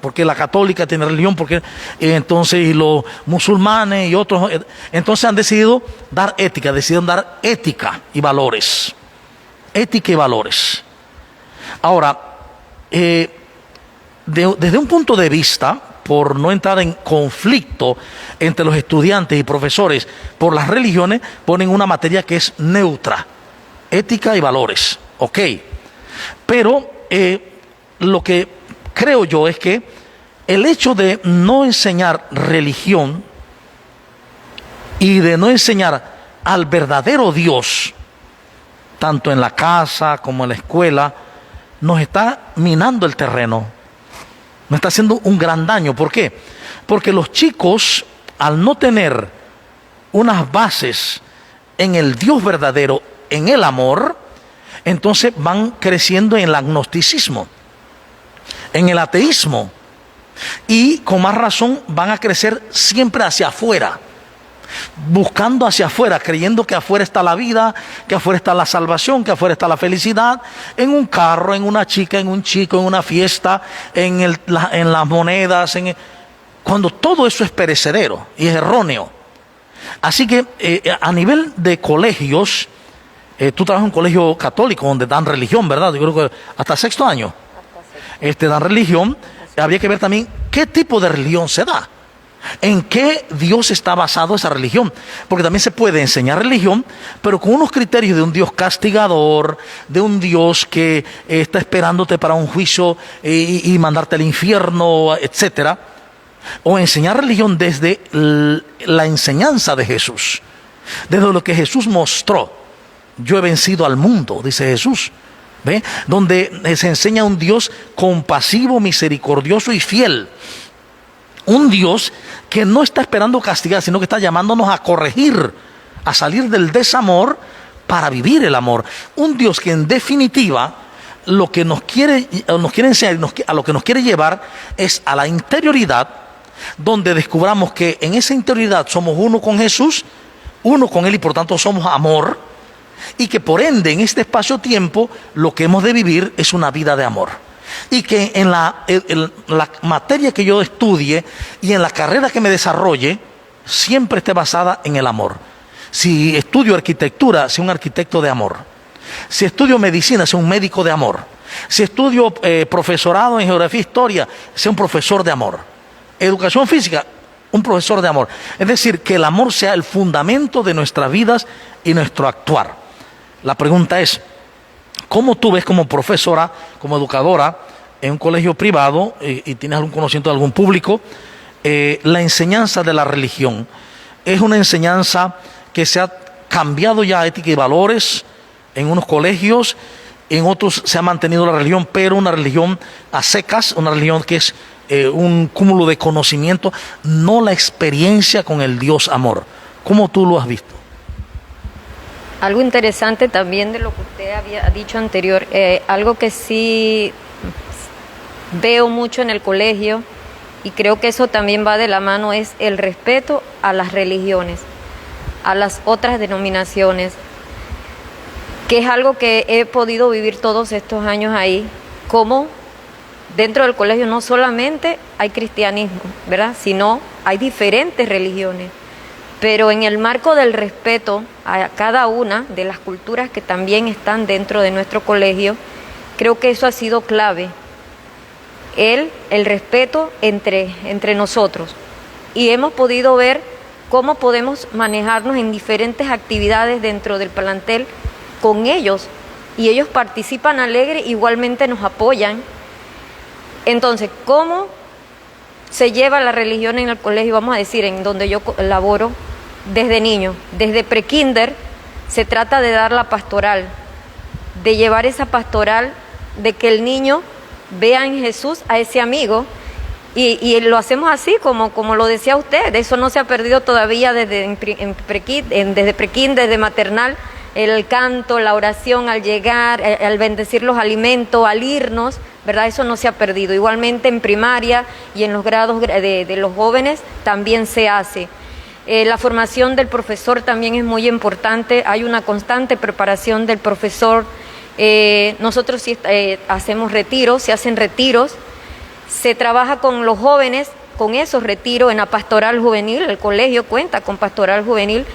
porque la católica tiene religión, porque entonces y los musulmanes y otros, entonces han decidido dar ética, decidieron dar ética y valores. Ética y valores. Ahora, desde un punto de vista, por no entrar en conflicto entre los estudiantes y profesores por las religiones, ponen una materia que es neutra, ética y valores, ok. Pero lo que creo yo es que el hecho de no enseñar religión y de no enseñar al verdadero Dios, tanto en la casa como en la escuela, nos está minando el terreno, nos está haciendo un gran daño. ¿Por qué? Porque los chicos, al no tener unas bases en el Dios verdadero, en el amor, entonces van creciendo en el agnosticismo, en el ateísmo, y con más razón van a crecer siempre hacia afuera, buscando hacia afuera, creyendo que afuera está la vida, que afuera está la salvación, que afuera está la felicidad, en un carro, en una chica, en un chico, en una fiesta, en las monedas, cuando todo eso es perecedero y es erróneo. Así que a nivel de colegios, tú trabajas en un colegio católico donde dan religión, ¿verdad? Yo creo que hasta 6º año dan religión. Habría que ver también qué tipo de religión se da, en qué Dios está basado esa religión, porque también se puede enseñar religión, pero con unos criterios de un Dios castigador, de un Dios que está esperándote para un juicio y mandarte al infierno, etcétera. O enseñar religión desde la enseñanza de Jesús, desde lo que Jesús mostró. Yo he vencido al mundo, dice Jesús, ¿ve? Donde se enseña un Dios compasivo, misericordioso y fiel. Un Dios que no está esperando castigar, sino que está llamándonos a corregir, a salir del desamor para vivir el amor. Un Dios que en definitiva lo que nos quiere enseñar, a lo que nos quiere llevar es a la interioridad, donde descubramos que en esa interioridad somos uno con Jesús, uno con Él y por tanto somos amor, y que por ende en este espacio-tiempo lo que hemos de vivir es una vida de amor. Y que en la materia que yo estudie y en la carrera que me desarrolle siempre esté basada en el amor. Si estudio arquitectura, sea un arquitecto de amor. Si estudio medicina, sea un médico de amor. Si estudio profesorado en geografía e historia, sea un profesor de amor. Educación física, un profesor de amor. Es decir, que el amor sea el fundamento de nuestras vidas y nuestro actuar. La pregunta es, ¿cómo tú ves como profesora, como educadora, en un colegio privado, y tienes algún conocimiento de algún público, la enseñanza de la religión? Es una enseñanza que se ha cambiado ya ética y valores en unos colegios, en otros se ha mantenido la religión, pero una religión a secas, una religión que es un cúmulo de conocimiento, no la experiencia con el Dios amor. ¿Cómo tú lo has visto? Algo interesante también de lo que usted había dicho anterior, algo que sí veo mucho en el colegio, y creo que eso también va de la mano, es el respeto a las religiones, a las otras denominaciones, que es algo que he podido vivir todos estos años ahí, como dentro del colegio no solamente hay cristianismo, ¿verdad?, sino hay diferentes religiones, pero en el marco del respeto a cada una de las culturas que también están dentro de nuestro colegio, creo que eso ha sido clave, el respeto entre nosotros, y hemos podido ver cómo podemos manejarnos en diferentes actividades dentro del plantel con ellos, y ellos participan alegre, igualmente nos apoyan. Entonces, ¿cómo se lleva la religión en el colegio? Vamos a decir, en donde yo laboro, desde niño, desde prekinder, se trata de dar la pastoral, de llevar esa pastoral, de que el niño vea en Jesús a ese amigo, y lo hacemos así, como lo decía usted, eso no se ha perdido todavía desde prekinder, desde maternal, el canto, la oración al llegar, al bendecir los alimentos, al irnos, ¿verdad? Eso no se ha perdido. Igualmente en primaria y en los grados de los jóvenes también se hace. La formación del profesor también es muy importante, hay una constante preparación del profesor. Nosotros sí, hacemos retiros, se hacen retiros, se trabaja con los jóvenes, con esos retiros en la pastoral juvenil, el colegio cuenta con pastoral juvenil,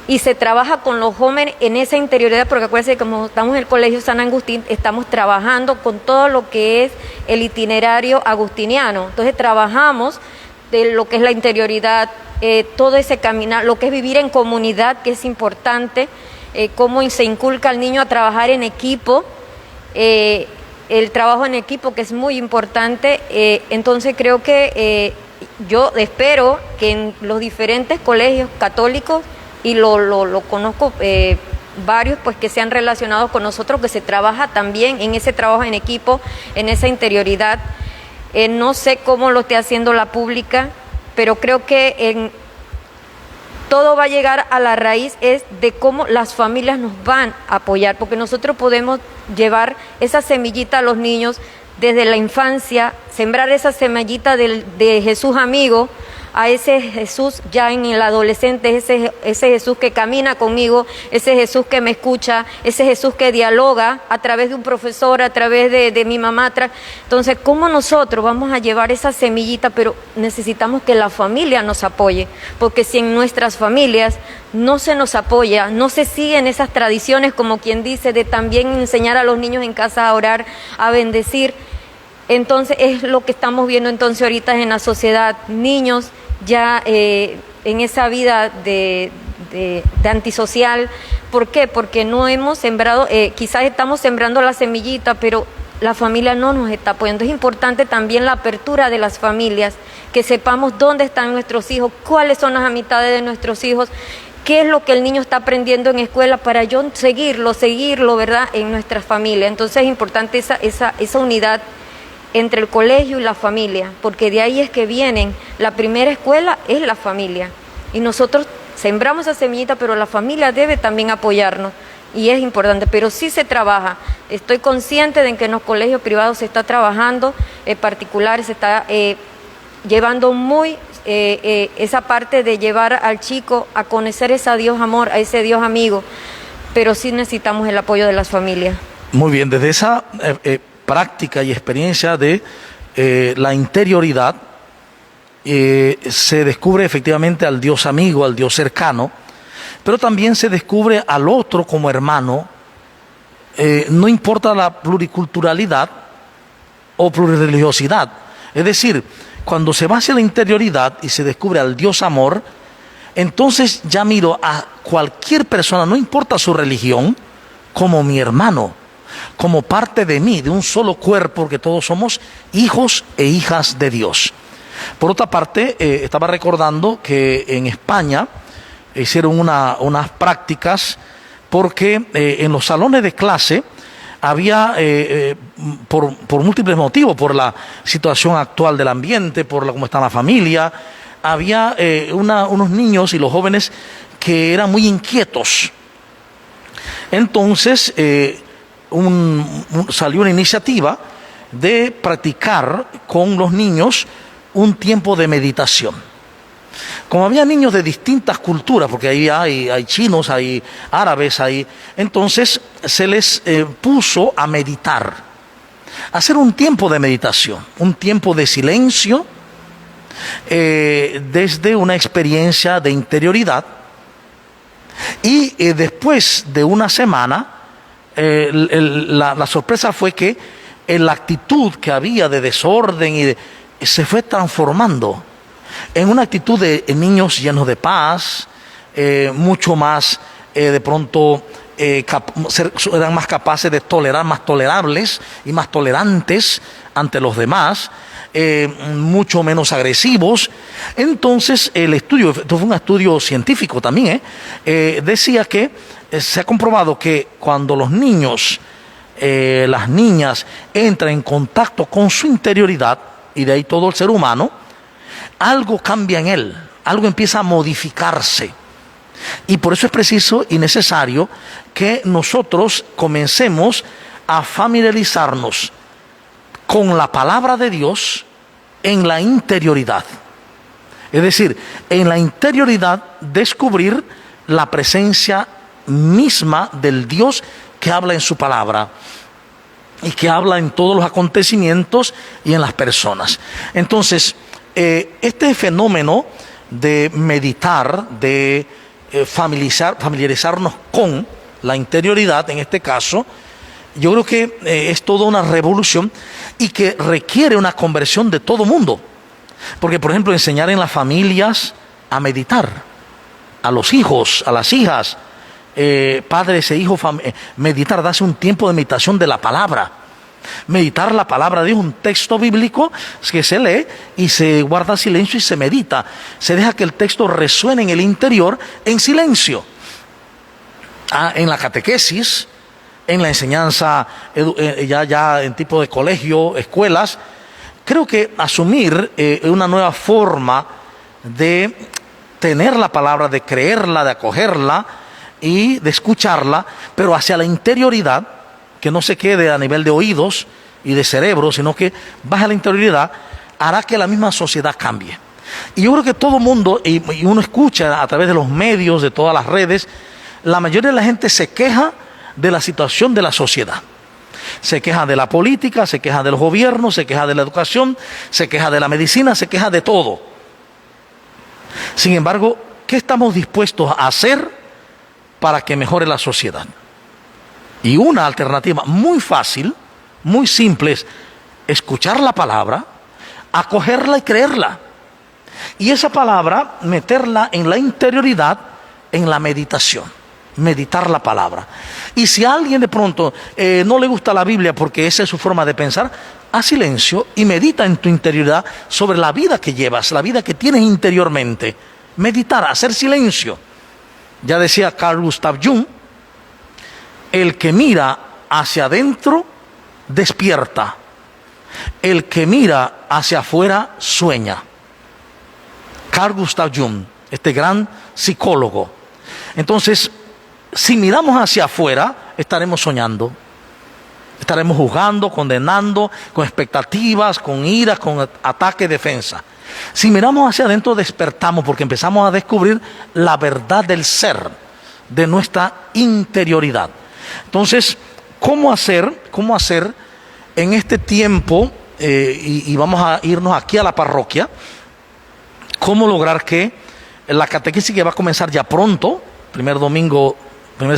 y se trabaja con los jóvenes en esa interioridad, porque acuérdense que como estamos en el Colegio San Agustín, estamos trabajando con todo lo que es el itinerario agustiniano. Entonces trabajamos de lo que es la interioridad, todo ese caminar, lo que es vivir en comunidad, que es importante, cómo se inculca al niño a trabajar en equipo, el trabajo en equipo, que es muy importante. Entonces creo que yo espero que en los diferentes colegios católicos, y lo conozco varios pues que se han relacionado con nosotros, que se trabaja también en ese trabajo en equipo, en esa interioridad. No sé cómo lo esté haciendo la pública, pero creo que todo va a llegar a la raíz es de cómo las familias nos van a apoyar, porque nosotros podemos llevar esa semillita a los niños desde la infancia, sembrar esa semillita de Jesús amigo, a ese Jesús ya en el adolescente, ese Jesús que camina conmigo, ese Jesús que me escucha, ese Jesús que dialoga a través de un profesor, a través de mi mamá. Entonces, ¿cómo nosotros vamos a llevar esa semillita? Pero necesitamos que la familia nos apoye, porque si en nuestras familias no se nos apoya, no se siguen esas tradiciones, como quien dice, de también enseñar a los niños en casa a orar, a bendecir, entonces es lo que estamos viendo entonces ahorita en la sociedad, niños ya en esa vida de antisocial. ¿Por qué? Porque no hemos sembrado, quizás estamos sembrando la semillita, pero la familia no nos está apoyando. Es importante también la apertura de las familias, que sepamos dónde están nuestros hijos, cuáles son las amistades de nuestros hijos, qué es lo que el niño está aprendiendo en escuela, para yo seguirlo, ¿verdad?, en nuestra familia. Entonces es importante esa unidad entre el colegio y la familia, porque de ahí es que vienen, la primera escuela es la familia, y nosotros sembramos esa semillita, pero la familia debe también apoyarnos, y es importante, pero sí se trabaja. Estoy consciente de que en los colegios privados se está trabajando, particulares, se está llevando muy esa parte de llevar al chico a conocer ese Dios amor, a ese Dios amigo, pero sí necesitamos el apoyo de las familias. Muy bien, desde esa práctica y experiencia de la interioridad, se descubre efectivamente al Dios amigo, al Dios cercano, pero también se descubre al otro como hermano, no importa la pluriculturalidad o plurireligiosidad. Es decir, cuando se va hacia la interioridad y se descubre al Dios amor, entonces ya miro a cualquier persona, no importa su religión, como mi hermano, como parte de mí, de un solo cuerpo, porque todos somos hijos e hijas de Dios. Por otra parte, estaba recordando que en España hicieron unas prácticas porque en los salones de clase había, por múltiples motivos, por la situación actual del ambiente, por cómo está la familia, había unos niños y los jóvenes que eran muy inquietos. Entonces salió una iniciativa de practicar con los niños un tiempo de meditación. Como había niños de distintas culturas, porque ahí hay chinos, hay árabes, entonces se les puso a meditar, a hacer un tiempo de meditación, un tiempo de silencio, desde una experiencia de interioridad. Y después de una semana, la sorpresa fue que la actitud que había de desorden se fue transformando en una actitud de niños llenos de paz, mucho más, de pronto eran más capaces de tolerar, más tolerables y más tolerantes ante los demás, mucho menos agresivos. Entonces el estudio, esto fue un estudio científico también, decía que se ha comprobado que cuando los niños, las niñas entran en contacto con su interioridad, y de ahí todo el ser humano, algo cambia en él, algo empieza a modificarse. Y por eso es preciso y necesario que nosotros comencemos a familiarizarnos con la palabra de Dios en la interioridad. Es decir, en la interioridad descubrir la presencia misma del Dios que habla en su palabra y que habla en todos los acontecimientos y en las personas. Entonces, este fenómeno de meditar, de familiarizarnos con la interioridad, en este caso, yo creo que es toda una revolución y que requiere una conversión de todo mundo. Porque, por ejemplo, enseñar en las familias a meditar, a los hijos, a las hijas, padres e hijos, meditar, darse un tiempo de meditación de la palabra. Meditar la palabra de Dios, un texto bíblico que se lee y se guarda silencio y se medita. Se deja que el texto resuene en el interior en silencio. En la catequesis, en la enseñanza ya en tipo de colegio, escuelas, creo que asumir una nueva forma de tener la palabra, de creerla, de acogerla y de escucharla, pero hacia la interioridad, que no se quede a nivel de oídos y de cerebro, sino que baje a la interioridad, hará que la misma sociedad cambie. Y yo creo que todo mundo, y uno escucha a través de los medios, de todas las redes, la mayoría de la gente se queja de la situación de la sociedad. Se queja de la política, se queja de los gobiernos, se queja de la educación, se queja de la medicina, se queja de todo. Sin embargo, ¿qué estamos dispuestos a hacer para que mejore la sociedad? Y una alternativa muy fácil, muy simple, es escuchar la palabra, acogerla y creerla. Y esa palabra, meterla en la interioridad, en la meditación. Meditar la palabra. Y si a alguien de pronto no le gusta la Biblia porque esa es su forma de pensar, haz silencio y medita en tu interioridad sobre la vida que llevas, la vida que tienes interiormente. Meditar, hacer silencio. Ya decía Carl Gustav Jung, el que mira hacia adentro despierta, el que mira hacia afuera sueña. Carl Gustav Jung, este gran psicólogo. Entonces, si miramos hacia afuera, estaremos soñando, estaremos juzgando, condenando, con expectativas, con iras, con ataque, defensa. Si miramos hacia adentro, despertamos porque empezamos a descubrir la verdad del ser, de nuestra interioridad. Entonces, ¿cómo hacer en este tiempo, y vamos a irnos aquí a la parroquia, cómo lograr que la catequesis que va a comenzar ya pronto, primer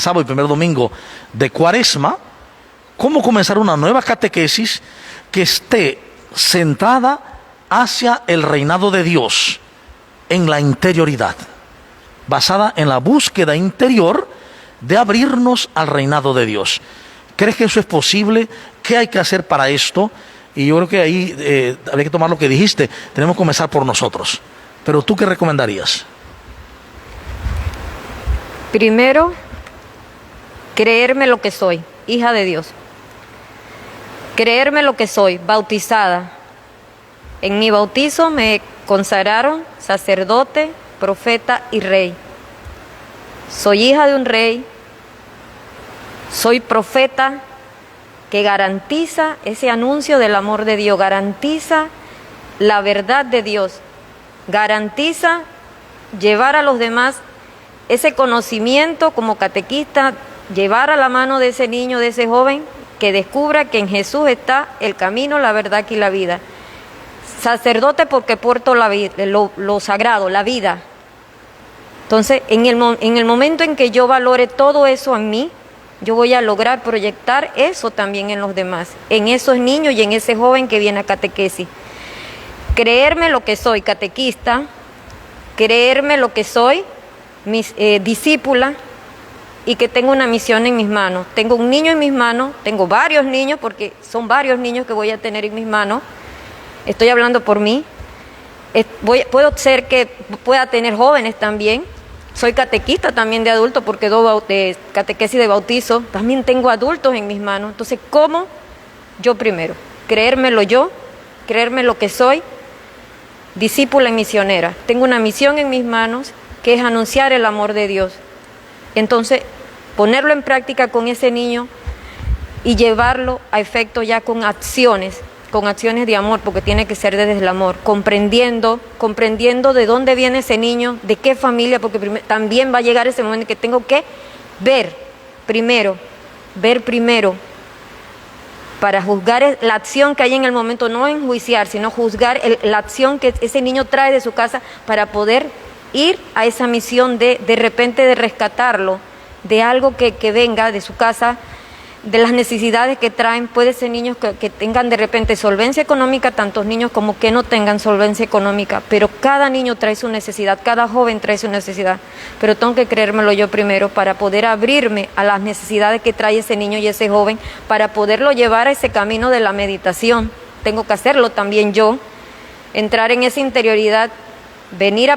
sábado y primer domingo de Cuaresma, cómo comenzar una nueva catequesis que esté centrada hacia el reinado de Dios en la interioridad, basada en la búsqueda interior de abrirnos al reinado de Dios. ¿Crees que eso es posible? ¿Qué hay que hacer para esto? Y yo creo que ahí habría que tomar lo que dijiste, tenemos que comenzar por nosotros. Pero ¿tú qué recomendarías? Primero, creerme lo que soy, hija de Dios. Creerme lo que soy, bautizada. En mi bautizo me consagraron sacerdote, profeta y rey. Soy hija de un rey, soy profeta que garantiza ese anuncio del amor de Dios, garantiza la verdad de Dios, garantiza llevar a los demás ese conocimiento como catequista, llevar a la mano de ese niño, de ese joven, que descubra que en Jesús está el camino, la verdad y la vida. Sacerdote porque porto lo sagrado, la vida. Entonces, en el momento en que yo valore todo eso en mí, yo voy a lograr proyectar eso también en los demás, en esos niños y en ese joven que viene a catequesis. Creerme lo que soy, catequista, creerme lo que soy, discípula, y que tengo una misión en mis manos. Tengo un niño en mis manos, tengo varios niños, porque son varios niños que voy a tener en mis manos. Estoy hablando por mí. Puedo ser que pueda tener jóvenes también. Soy catequista también de adultos porque doy catequesis de bautizo. También tengo adultos en mis manos. Entonces, ¿cómo? Yo primero. Creérmelo yo, creerme lo que soy, discípula y misionera. Tengo una misión en mis manos que es anunciar el amor de Dios. Entonces, ponerlo en práctica con ese niño y llevarlo a efecto ya con acciones de amor, porque tiene que ser desde el amor, comprendiendo de dónde viene ese niño, de qué familia, porque también va a llegar ese momento en que tengo que ver primero, para juzgar la acción que hay en el momento, no enjuiciar, sino juzgar la acción que ese niño trae de su casa para poder ir a esa misión de repente de rescatarlo de algo que venga de su casa, de las necesidades que traen. Puede ser niños que tengan de repente solvencia económica, tantos niños como que no tengan solvencia económica, pero cada niño trae su necesidad, cada joven trae su necesidad, pero tengo que creérmelo yo primero para poder abrirme a las necesidades que trae ese niño y ese joven, para poderlo llevar a ese camino de la meditación. Tengo que hacerlo también yo, entrar en esa interioridad, venir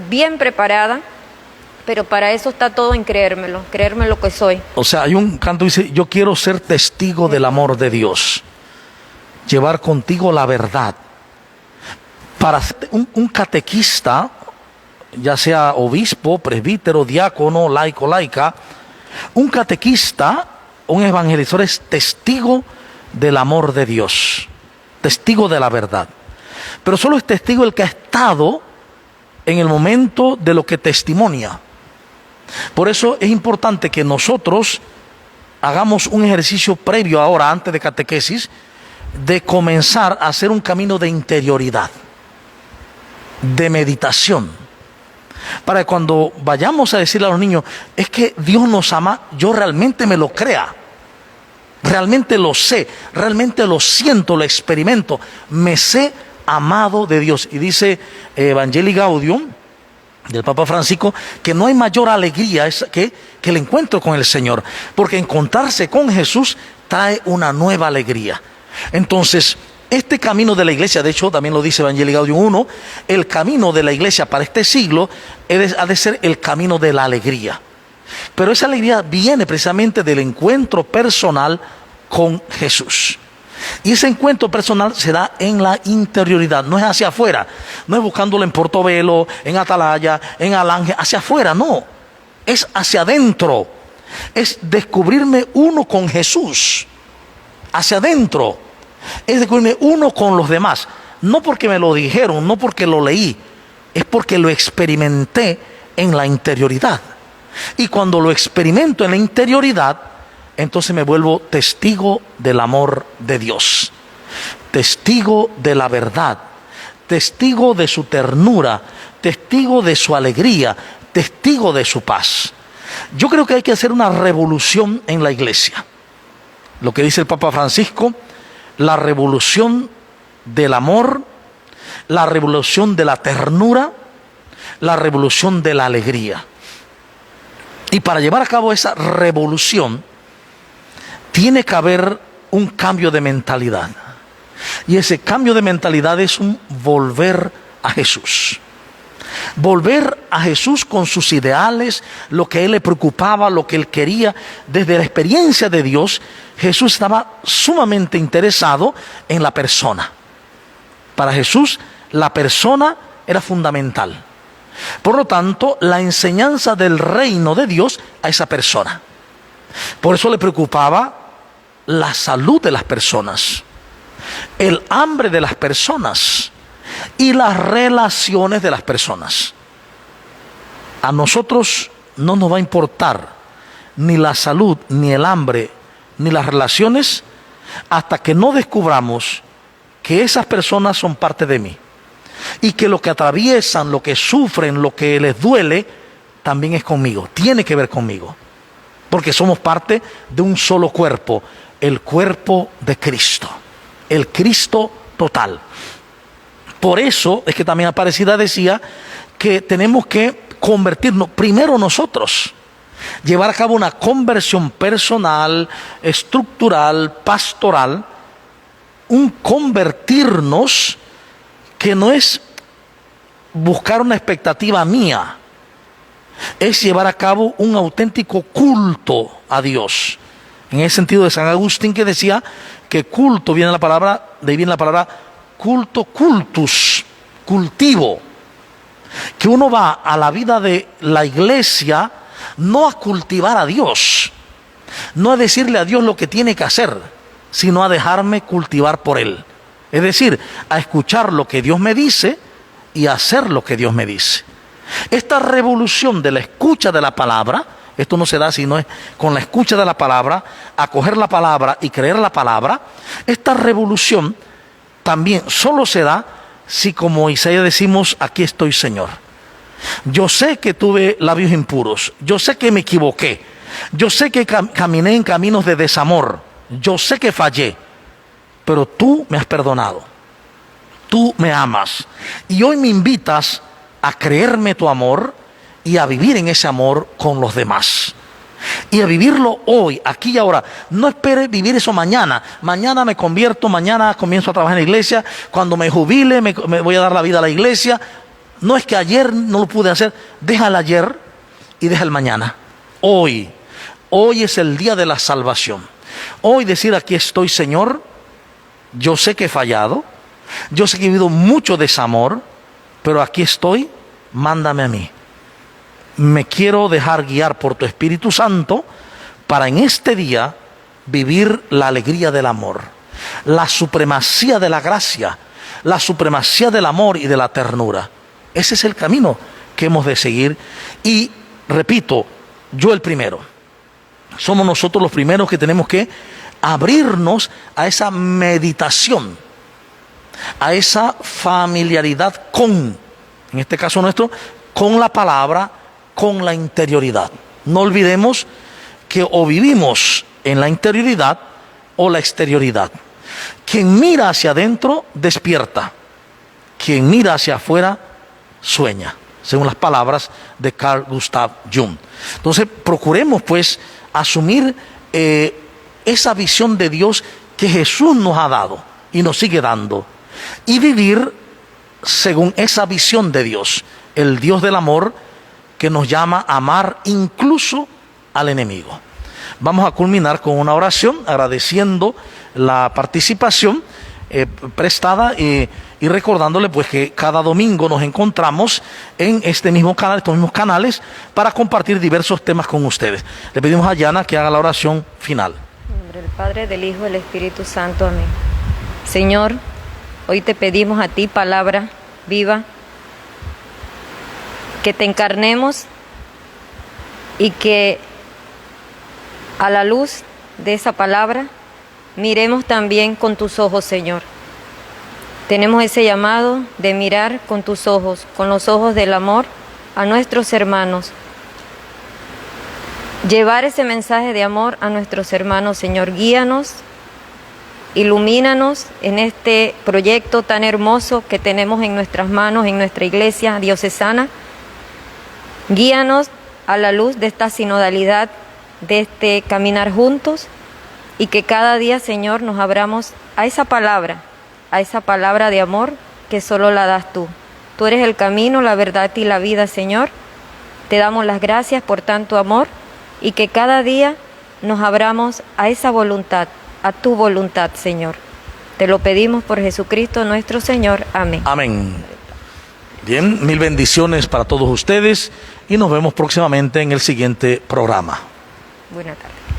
bien preparada, pero para eso está todo en creerme lo que soy. O sea, hay un canto que dice, yo quiero ser testigo del amor de Dios, llevar contigo la verdad. Para ser un catequista, ya sea obispo, presbítero, diácono, laico, laica, un catequista, un evangelizador es testigo del amor de Dios, testigo de la verdad. Pero solo es testigo el que ha estado en el momento de lo que testimonia. Por eso es importante que nosotros hagamos un ejercicio previo ahora, antes de catequesis, de comenzar a hacer un camino de interioridad, de meditación, para que cuando vayamos a decirle a los niños, es que Dios nos ama, yo realmente me lo crea, realmente lo sé, realmente lo siento, lo experimento, me sé amado de Dios. Y dice Evangelii Gaudium del Papa Francisco que no hay mayor alegría que el encuentro con el Señor, porque encontrarse con Jesús trae una nueva alegría. Entonces, este camino de la iglesia, de hecho también lo dice Evangelii Gaudium 1, el camino de la iglesia para este siglo ha de ser el camino de la alegría. Pero esa alegría viene precisamente del encuentro personal con Jesús. Y ese encuentro personal se da en la interioridad, no es hacia afuera, no es buscándolo en Portobelo, en Atalaya, en Alange, hacia afuera, no, es hacia adentro, es descubrirme uno con Jesús, hacia adentro, es descubrirme uno con los demás, no porque me lo dijeron, no porque lo leí, es porque lo experimenté en la interioridad. Y cuando lo experimento en la interioridad, entonces me vuelvo testigo del amor de Dios, testigo de la verdad, testigo de su ternura, testigo de su alegría, testigo de su paz. Yo creo que hay que hacer una revolución en la iglesia, lo que dice el Papa Francisco, la revolución del amor, la revolución de la ternura, la revolución de la alegría. Y para llevar a cabo esa revolución, tiene que haber un cambio de mentalidad. Y ese cambio de mentalidad es un volver a Jesús. Volver a Jesús con sus ideales, lo que a él le preocupaba, lo que él quería. Desde la experiencia de Dios, Jesús estaba sumamente interesado en la persona. Para Jesús, la persona era fundamental. Por lo tanto, la enseñanza del reino de Dios a esa persona. Por eso le preocupaba la salud de las personas, el hambre de las personas y las relaciones de las personas. A nosotros no nos va a importar ni la salud, ni el hambre, ni las relaciones, hasta que no descubramos que esas personas son parte de mí. Y que lo que atraviesan, lo que sufren, lo que les duele, también es conmigo, tiene que ver conmigo. Porque somos parte de un solo cuerpo, el cuerpo de Cristo, el Cristo total. Por eso es que también Aparecida decía que tenemos que convertirnos primero nosotros, llevar a cabo una conversión personal, estructural, pastoral, un convertirnos que no es buscar una expectativa mía, es llevar a cabo un auténtico culto a Dios. En ese sentido de San Agustín, que decía que culto viene la palabra, de ahí viene la palabra culto, cultus, cultivo. Que uno va a la vida de la iglesia no a cultivar a Dios, no a decirle a Dios lo que tiene que hacer, sino a dejarme cultivar por Él. Es decir, a escuchar lo que Dios me dice y a hacer lo que Dios me dice. Esta revolución de la escucha de la palabra, esto no se da sino es con la escucha de la palabra, acoger la palabra y creer la palabra. Esta revolución también solo se da si, como Isaías decimos, aquí estoy, Señor. Yo sé que tuve labios impuros, yo sé que me equivoqué, yo sé que caminé en caminos de desamor, yo sé que fallé, pero tú me has perdonado, tú me amas, y hoy me invitas a creerme tu amor y a vivir en ese amor con los demás. Y a vivirlo hoy, aquí y ahora. No espere vivir eso mañana. Mañana me convierto, mañana comienzo a trabajar en la iglesia, cuando me jubile me voy a dar la vida a la iglesia. No es que ayer no lo pude hacer, deja el ayer y deja el mañana. Hoy es el día de la salvación. Hoy decir, aquí estoy, Señor, yo sé que he fallado, yo sé que he vivido mucho desamor, pero aquí estoy, mándame a mí. Me quiero dejar guiar por tu Espíritu Santo para en este día vivir la alegría del amor, la supremacía de la gracia, la supremacía del amor y de la ternura. Ese es el camino que hemos de seguir. Y repito, yo el primero. Somos nosotros los primeros que tenemos que abrirnos a esa meditación, a esa familiaridad con, en este caso nuestro, con la palabra, con la interioridad. No olvidemos que o vivimos en la interioridad o la exterioridad. Quien mira hacia adentro despierta, quien mira hacia afuera sueña, según las palabras de Carl Gustav Jung. Entonces procuremos pues asumir esa visión de Dios que Jesús nos ha dado y nos sigue dando, y vivir según esa visión de Dios, el Dios del amor, que nos llama a amar incluso al enemigo. Vamos a culminar con una oración agradeciendo la participación prestada y recordándole pues que cada domingo nos encontramos en este mismo canal, estos mismos canales, para compartir diversos temas con ustedes. Le pedimos a Yana que haga la oración final. En nombre del Padre, del Hijo y del Espíritu Santo. Amén. Señor, hoy te pedimos a ti, palabra viva, que te encarnemos y que a la luz de esa palabra miremos también con tus ojos, Señor. Tenemos ese llamado de mirar con tus ojos, con los ojos del amor, a nuestros hermanos. llevar ese mensaje de amor a nuestros hermanos. Señor, guíanos, ilumínanos en este proyecto tan hermoso que tenemos en nuestras manos, en nuestra iglesia diocesana. Guíanos a la luz de esta sinodalidad, de este caminar juntos, y que cada día, Señor, nos abramos a esa palabra de amor que solo la das tú. Tú eres el camino, la verdad y la vida, Señor. Te damos las gracias por tanto amor y que cada día nos abramos a esa voluntad, a tu voluntad, Señor. Te lo pedimos por Jesucristo nuestro Señor. Amén. Amén. Bien, mil bendiciones para todos ustedes y nos vemos próximamente en el siguiente programa. Buenas tardes.